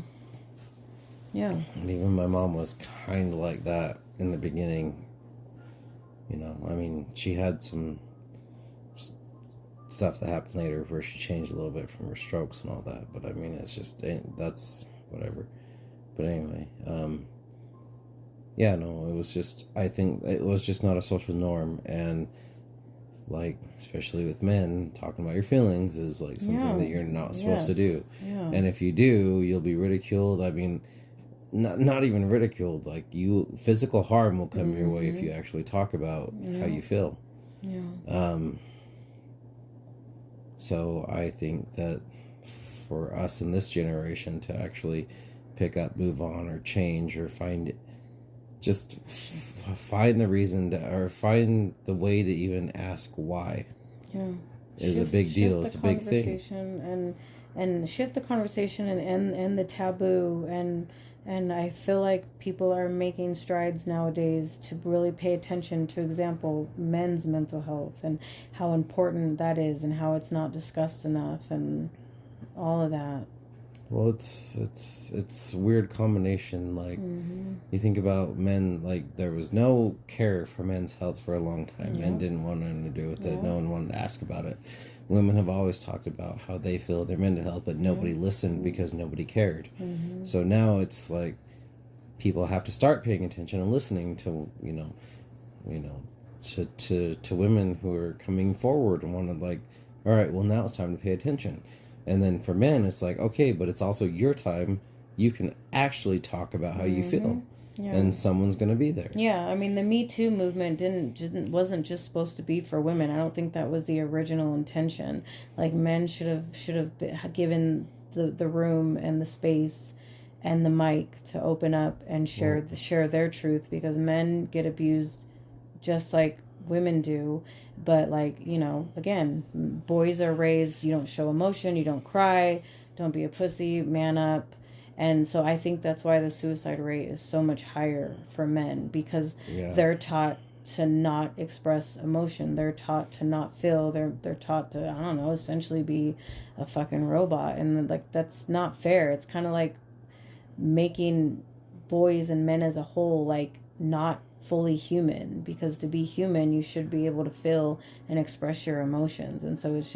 S1: Yeah.
S2: And even my mom was kind of like that in the beginning. I mean, she had some stuff that happened later where she changed a little bit from her strokes and all that. But I mean, it's just, that's whatever. But anyway, yeah, no, it was just, I think it was just not a social norm. And like, especially with men, talking about your feelings is like something that you're not supposed to do.
S1: Yeah.
S2: And if you do, you'll be ridiculed. I mean, not even ridiculed, like physical harm will come your way if you actually talk about how you feel.
S1: Yeah.
S2: So I think that for us in this generation to actually pick up, move on, or change, or find the reason to, or find the way to even ask why.
S1: Yeah.
S2: Is a big deal. It's a big thing.
S1: And shift the conversation and end the taboo, and I feel like people are making strides nowadays to really pay attention to, example, men's mental health and how important that is and how it's not discussed enough and all of that.
S2: Well, it's a weird combination. Like, you think about men, like, there was no care for men's health for a long time. Men didn't want anything to do with it. No one wanted to ask about it. Women have always talked about how they feel their mental health, but nobody listened because nobody cared. So now it's like people have to start paying attention and listening to, to women who are coming forward and want to, like, all right, well, now it's time to pay attention. And then for men, it's like, okay, but it's also your time. You can actually talk about how you feel. Yeah. And someone's going to be there.
S1: Yeah, I mean, the Me Too movement wasn't just supposed to be for women. I don't think that was the original intention. Like, men should have given the room and the space and the mic to open up and share their truth, because men get abused just like women do. But, like, again, boys are raised, you don't show emotion, you don't cry, don't be a pussy, man up. And so I think that's why the suicide rate is so much higher for men, because they're taught to not express emotion. They're taught to not feel. They're taught to, I don't know, essentially be a fucking robot. And, like, that's not fair. It's kind of like making boys and men as a whole, like, not fully human, because to be human you should be able to feel and express your emotions. And so it's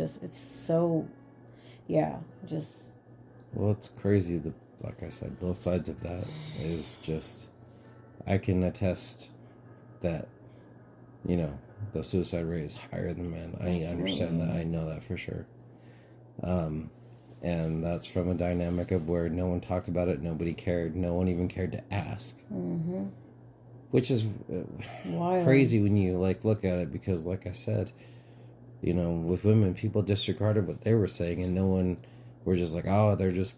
S2: crazy. Like I said, both sides of that is just, I can attest that the suicide rate is higher than men. I understand that. I know that for sure. And that's from a dynamic of where no one talked about it, nobody cared, no one even cared to ask. Which is crazy when you, like, look at it, because, like I said, with women, people disregarded what they were saying, and no one were just like, oh, they're just,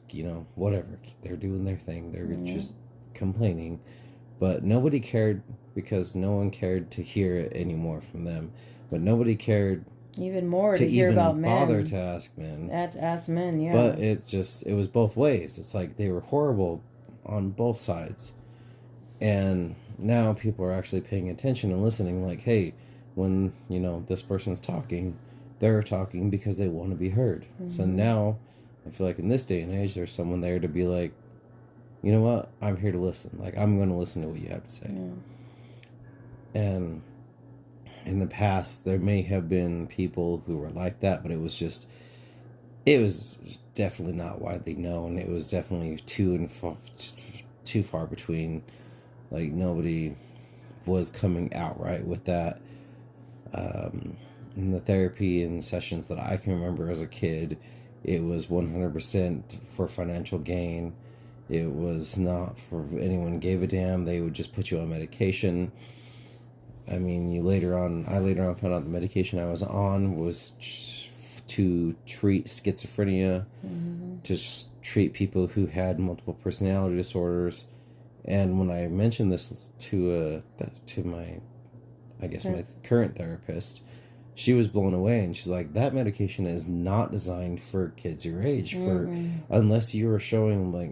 S2: whatever, they're doing their thing, they're just complaining. But nobody cared, because no one cared to hear it anymore from them. But nobody cared
S1: even more to hear about men.
S2: Bother to ask men.
S1: To ask men, yeah.
S2: But it was both ways. It's like they were horrible on both sides. And now people are actually paying attention and listening, like, hey, when, this person's talking, they're talking because they want to be heard. So now, I feel like in this day and age, there's someone there to be like, you know what, I'm here to listen. Like, I'm going to listen to what you have to say. Yeah. And in the past, there may have been people who were like that, but it was definitely not widely known. It was definitely too far between. Like, nobody was coming out right with that. In the therapy and sessions that I can remember as a kid, it was 100% for financial gain. It was not for anyone gave a damn. They would just put you on medication. I mean, I later on found out the medication I was on was to treat schizophrenia, to treat people who had multiple personality disorders. And when I mentioned this to my current therapist, she was blown away, and she's like, that medication is not designed for kids your age, unless you were showing, like,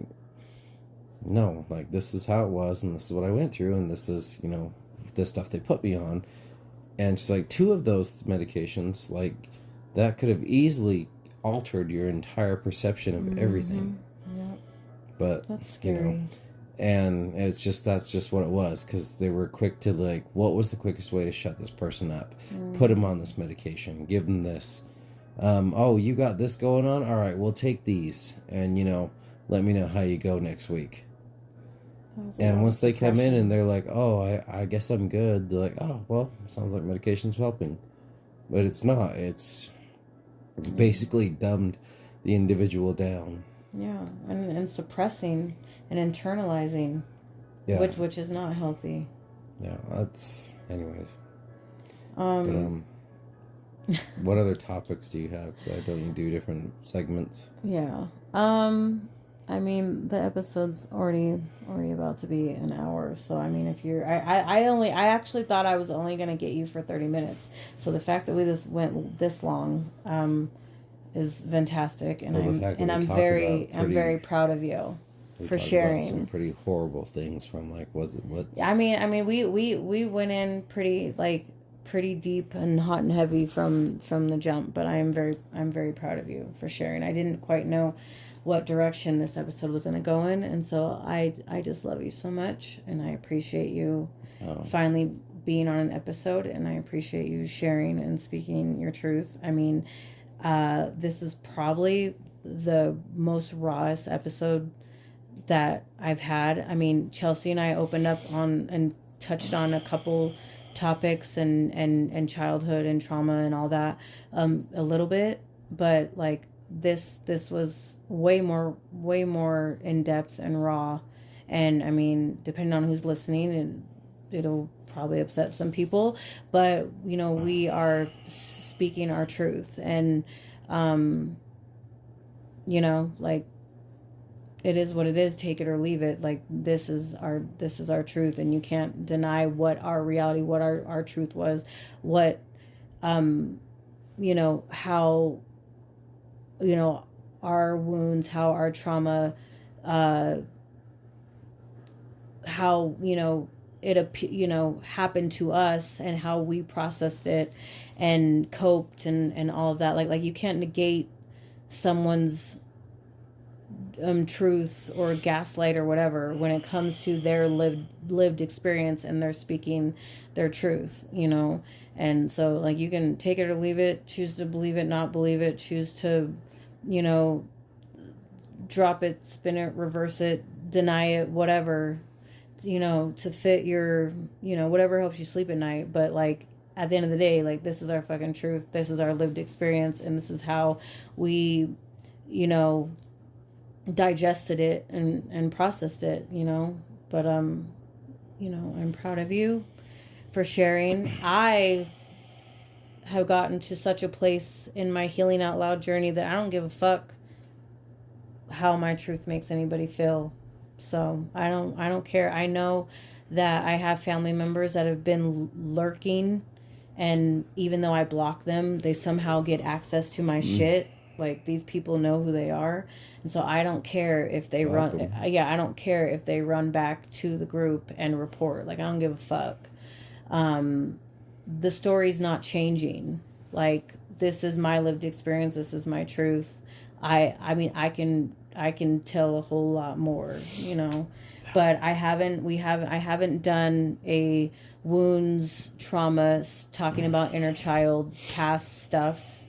S2: no, like, this is how it was, and this is what I went through, and this is, this stuff they put me on. And she's like, 2 of those medications, like, that could have easily altered your entire perception of everything.
S1: Yep.
S2: But
S1: that's scary.
S2: And that's just what it was, because they were quick to, like, what was the quickest way to shut this person up? Put him on this medication, give him this, Oh, you got this going on? All right, we'll take these. And, let me know how you go next week. And once they come in and they're like, oh, I guess I'm good. They're like, oh, well, sounds like medication's helping. But it's not. It's basically dumbed the individual down.
S1: Yeah, and suppressing and internalizing, which is not healthy.
S2: Yeah, that's... Anyways. What other topics do you have? Because I don't do different segments.
S1: Yeah. I mean, the episode's already about to be an hour. So, I mean, if you're... I actually thought I was only going to get you for 30 minutes. So, the fact that we just went this long is fantastic. And I'm very proud of you for sharing.
S2: Some pretty horrible things from, like, what's...
S1: I mean, we went in pretty deep and hot and heavy from the jump. But I'm very proud of you for sharing. I didn't quite know what direction this episode was going to go in, and so I just love you so much, and I appreciate you finally being on an episode, and I appreciate you sharing and speaking your truth. I mean, this is probably the most rawest episode that I've had. I mean, Chelsea and I opened up on and touched on a couple topics and childhood and trauma and all that a little bit, but like this was way more in depth and raw, and I mean, depending on who's listening, it'll probably upset some people, but we are speaking our truth, and like, it is what it is, take it or leave it. Like, this is our truth, and you can't deny what our reality, what our truth was, what how our wounds, how our trauma, how it happened to us, and how we processed it and coped and all of that. Like you can't negate someone's truth or gaslight or whatever when it comes to their lived experience, and they're speaking their truth, and so, like, you can take it or leave it, choose to believe it, not believe it, choose to drop it, spin it, reverse it, deny it, whatever, to fit your whatever helps you sleep at night. But, like, at the end of the day, like, this is our fucking truth, this is our lived experience, and this is how we digested it and processed it, but I'm proud of you for sharing. I have gotten to such a place in my healing out loud journey that I don't give a fuck how my truth makes anybody feel. So I don't care. I know that I have family members that have been lurking, and even though I block them, they somehow get access to my shit. Like, these people know who they are. And so I don't care if they I don't care if they run back to the group and report. Like, I don't give a fuck. The story's not changing. Like, this is my lived experience. This is my truth. I mean, I can tell a whole lot more, but I haven't done a wounds, trauma, talking about inner child, past stuff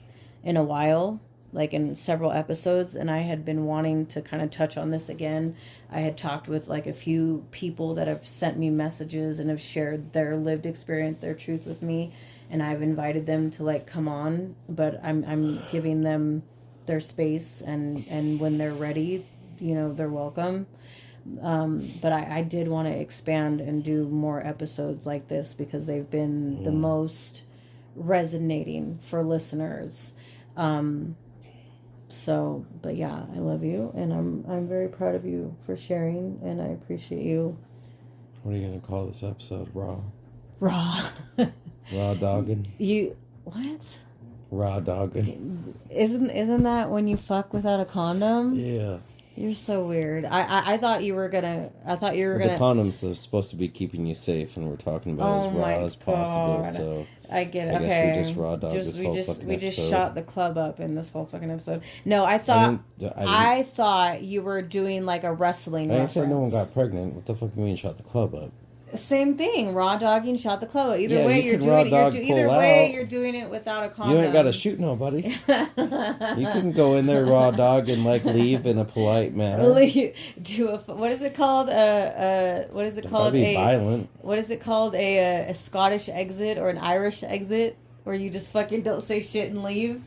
S1: in a while, like in several episodes, and I had been wanting to kind of touch on this again. I had talked with like a few people that have sent me messages and have shared their lived experience, their truth with me, and I've invited them to like come on, but I'm giving them their space, and when they're ready, they're welcome. But I did want to expand and do more episodes like this because they've been the most resonating for listeners. So, but yeah, I love you, and I'm very proud of you for sharing, and I appreciate you.
S2: What are you gonna call this episode? Raw dogging.
S1: What?
S2: Raw dogging.
S1: Isn't that when you fuck without a condom?
S2: Yeah.
S1: You're so weird. I thought you were gonna. The
S2: condoms are supposed to be keeping you safe, and we're talking about as raw as possible. So
S1: I get it.
S2: I guess we just raw dogged this whole fucking episode.
S1: We just shot the club up in this whole fucking episode. No, I thought you were doing like a wrestling.
S2: I didn't say no one got pregnant. What the fuck do you mean shot the club up?
S1: Same thing. Raw dogging, shot the clover. Either
S2: Yeah,
S1: way,
S2: you
S1: you're
S2: can raw
S1: doing it.
S2: dog
S1: Either
S2: pull
S1: way,
S2: out.
S1: you're doing it without a condom.
S2: You ain't got to shoot nobody. You can go in there raw dog and like leave in a polite manner.
S1: Do a what is it called? What is it
S2: Don't
S1: called?
S2: be violent.
S1: What is it called? A Scottish exit or an Irish exit, where you just fucking don't say shit and leave.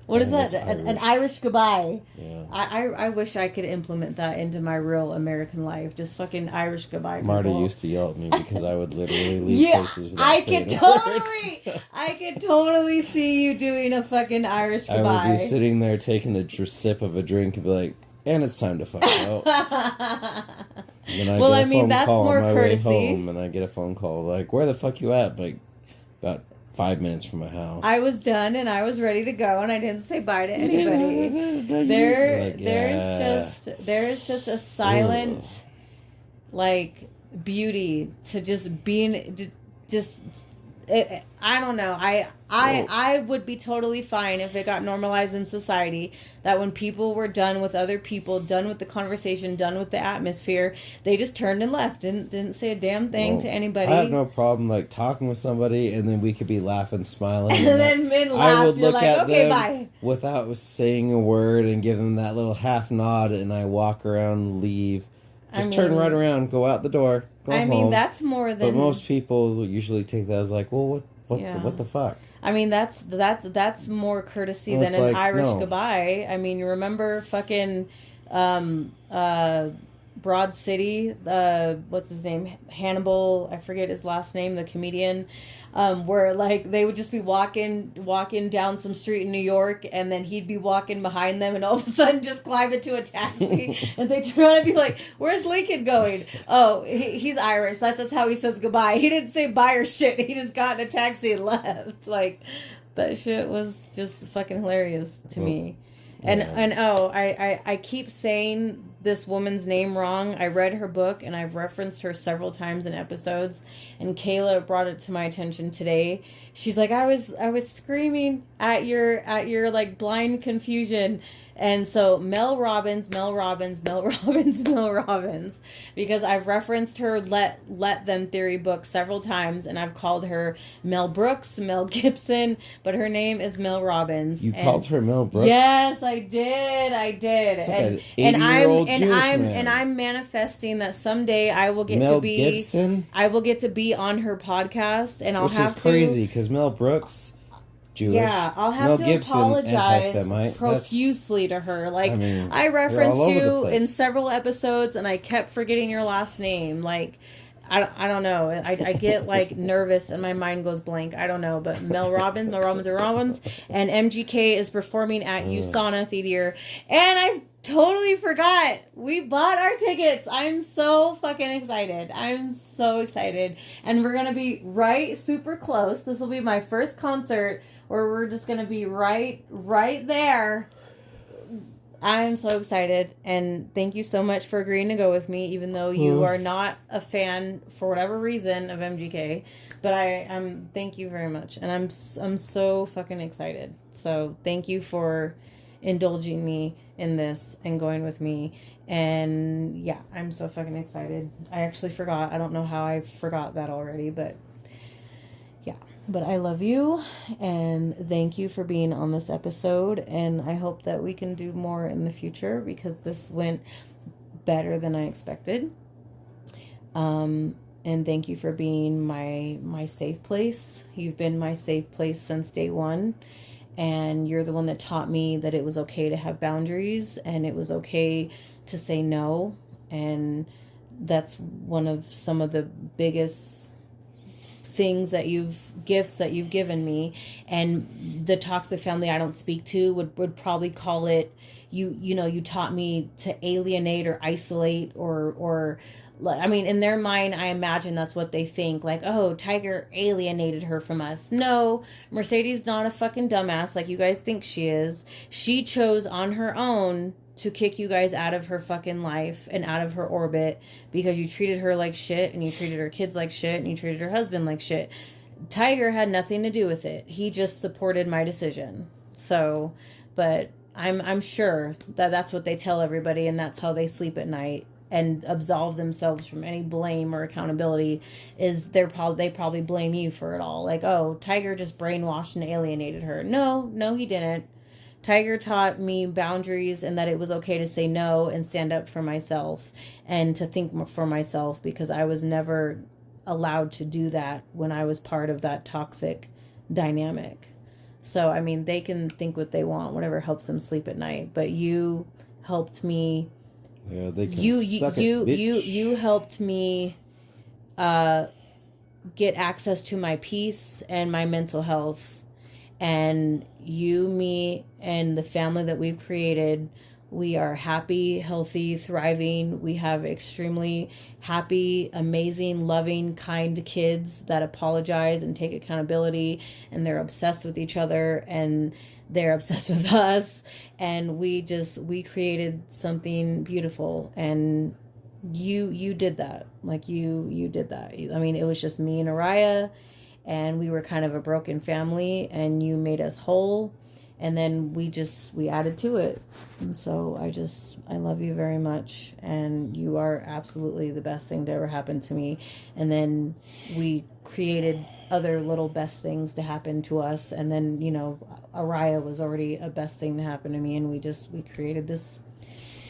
S1: What is that? An Irish goodbye.
S2: Yeah.
S1: I wish I could implement that into my real American life. Just fucking Irish goodbye.
S2: Marty
S1: people.
S2: used to yell at me because I would literally leave places without
S1: I
S2: saying
S1: could
S2: a
S1: totally,
S2: word.
S1: I could totally see you doing a fucking Irish
S2: I
S1: goodbye.
S2: would be sitting there taking a sip of a drink and be like, and it's time to fuck out. And then
S1: Well,
S2: get a
S1: I mean,
S2: phone
S1: that's
S2: call
S1: more
S2: on my
S1: courtesy.
S2: way home, and I get a phone call like, where the fuck you at? Like, about 5 minutes from my house.
S1: I was done and I was ready to go, and I didn't say bye to anybody. There's just a silent, like, beauty to just being just. I don't know. I would be totally fine if it got normalized in society that when people were done with other people, done with the conversation, done with the atmosphere, they just turned and left. Didn't say a damn thing to anybody.
S2: I have no problem like talking with somebody and then we could be laughing, smiling.
S1: And then men laugh.
S2: I would
S1: You're
S2: look
S1: like,
S2: at
S1: okay,
S2: them
S1: bye.
S2: without saying a word and give them that little half nod, and I walk around, leave. Just turn right around, go out the door, go home.
S1: I mean, that's more than.
S2: But most people usually take that as like, well, what the fuck?
S1: I mean, that's more courtesy
S2: Well,
S1: than
S2: it's
S1: an
S2: like,
S1: Irish
S2: no.
S1: goodbye. I mean, you remember fucking Broad City, what's his name? Hannibal, I forget his last name, the comedian, where like they would just be walking down some street in New York, and then he'd be walking behind them, and all of a sudden just climb into a taxi, and they turn around and be like, "Where's Lincoln going?" Oh, he's Irish. That's how he says goodbye. He didn't say bye or shit. He just got in a taxi and left. Like, that shit was just fucking hilarious to me. And I keep saying this woman's name wrong. I read her book and I've referenced her several times in episodes, and Kayla brought it to my attention today. She's like, I was screaming at your like blind confusion. And so Mel Robbins, because I've referenced her Let Them Theory book several times, and I've called her Mel Brooks, Mel Gibson, but her name is Mel Robbins.
S2: You called her Mel Brooks?
S1: Yes, I did. It's like and I'm manifesting that someday I will get
S2: Mel Gibson?
S1: I will get to be on her podcast, and
S2: Which is crazy because Mel Brooks, Jewish.
S1: Yeah, I'll have
S2: Mel
S1: to
S2: Gibson,
S1: apologize
S2: anti-Semite.
S1: profusely to her. Like, I
S2: you're
S1: referenced
S2: all over the
S1: you
S2: place.
S1: in several episodes, and I kept forgetting your last name. Like, I don't know. I get like nervous and my mind goes blank. I don't know. But Mel Robbins, and MGK is performing at USANA Theater, and I totally forgot. We bought our tickets. I'm so fucking excited. And we're gonna be right super close. This will be my first concert where we're just gonna be right there. I'm so excited, and thank you so much for agreeing to go with me, even though you are not a fan for whatever reason of MGK. But I'm thank you very much, and I'm so fucking excited. So thank you for indulging me in this and going with me. And yeah, I'm so fucking excited. I actually forgot. I don't know how I forgot that already, but yeah. But I love you, and thank you for being on this episode, and I hope that we can do more in the future because this went better than I expected. And thank you for being my safe place. You've been my safe place since day one, and you're the one that taught me that it was okay to have boundaries and it was okay to say no, and that's one of some of the biggest gifts that you've given me. And the toxic family I don't speak to would probably call it, you taught me to alienate or isolate or I mean, in their mind, I imagine that's what they think. Like, oh, Tiger alienated her from us. No, Mercedes not a fucking dumbass like you guys think she is. She chose on her own to kick you guys out of her fucking life and out of her orbit because you treated her like shit, and you treated her kids like shit, and you treated her husband like shit. Tiger had nothing to do with it. He just supported my decision. So, but I'm sure that that's what they tell everybody, and that's how they sleep at night. and absolve themselves from any blame or accountability is they probably blame you for it all. Like, oh, Tiger just brainwashed and alienated her. No, he didn't. Tiger taught me boundaries and that it was okay to say no and stand up for myself and to think for myself, because I was never allowed to do that when I was part of that toxic dynamic. So, I mean, they can think what they want, whatever helps them sleep at night. But you helped me.
S2: Yeah, they can
S1: you helped me get access to my peace and my mental health. And you, me, and the family that we've created, we are happy, healthy, thriving. We have extremely happy, amazing, loving, kind kids that apologize and take accountability, and they're obsessed with each other, and they're obsessed with us. And we created something beautiful. And you did that. Like you did that. I mean, it was just me and Araya, and we were kind of a broken family, and you made us whole, and then we added to it. And so I love you very much, and you are absolutely the best thing to ever happen to me. And then we created other little best things to happen to us, and then, you know, Araya was already a best thing to happen to me, and we created this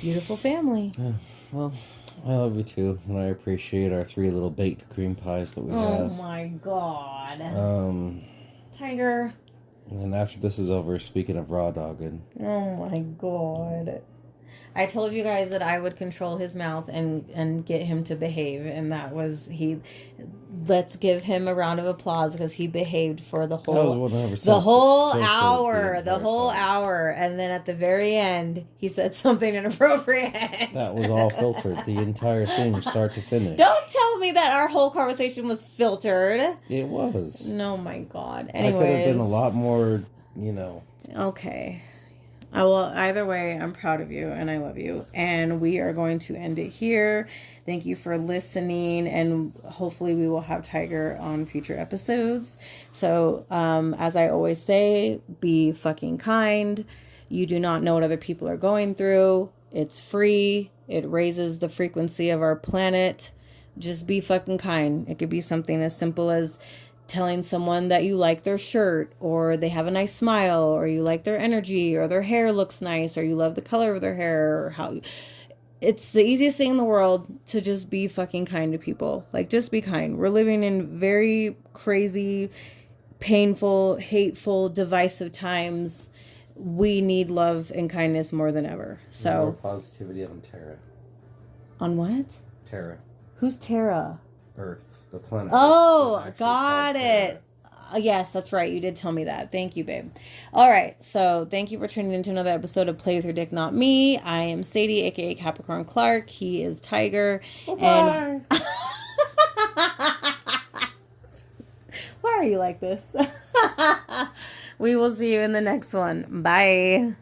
S1: beautiful family.
S2: Yeah. Well, I love you too, and I appreciate our 3 little baked cream pies that we have.
S1: Oh my God. Tiger.
S2: And after this is over, speaking of raw dogging.
S1: Oh my God. I told you guys that I would control his mouth and get him to behave, and that was let's give him a round of applause, because he behaved for the whole hour, and then at the very end he said something inappropriate.
S2: That was all filtered, the entire thing, start to finish.
S1: Don't tell me that our whole conversation was filtered.
S2: It was.
S1: No, my God. Anyways,
S2: I could have been a lot more, you know.
S1: Okay. Well, either way, I'm proud of you and I love you. And we are going to end it here. Thank you for listening. And hopefully we will have Tiger on future episodes. So, as I always say, be fucking kind. You do not know what other people are going through. It's free. It raises the frequency of our planet. Just be fucking kind. It could be something as simple as telling someone that you like their shirt, or they have a nice smile, or you like their energy, or their hair looks nice, or you love the color of their hair, or how. It's the easiest thing in the world to just be fucking kind to people. Like, just be kind. We're living in very crazy, painful, hateful, divisive times. We need love and kindness more than ever. So
S2: more positivity on Terra.
S1: On what?
S2: Terra.
S1: Who's Terra?
S2: Earth. The planet.
S1: Oh, got it. Yes, that's right. You did tell me that. Thank you, babe. All right. So thank you for tuning into another episode of Play With Your Dick, Not Me. I am Sadie, a.k.a. Capricorn Clark. He is Tiger.
S2: Bye-bye.
S1: And why are you like this? We will see you in the next one. Bye.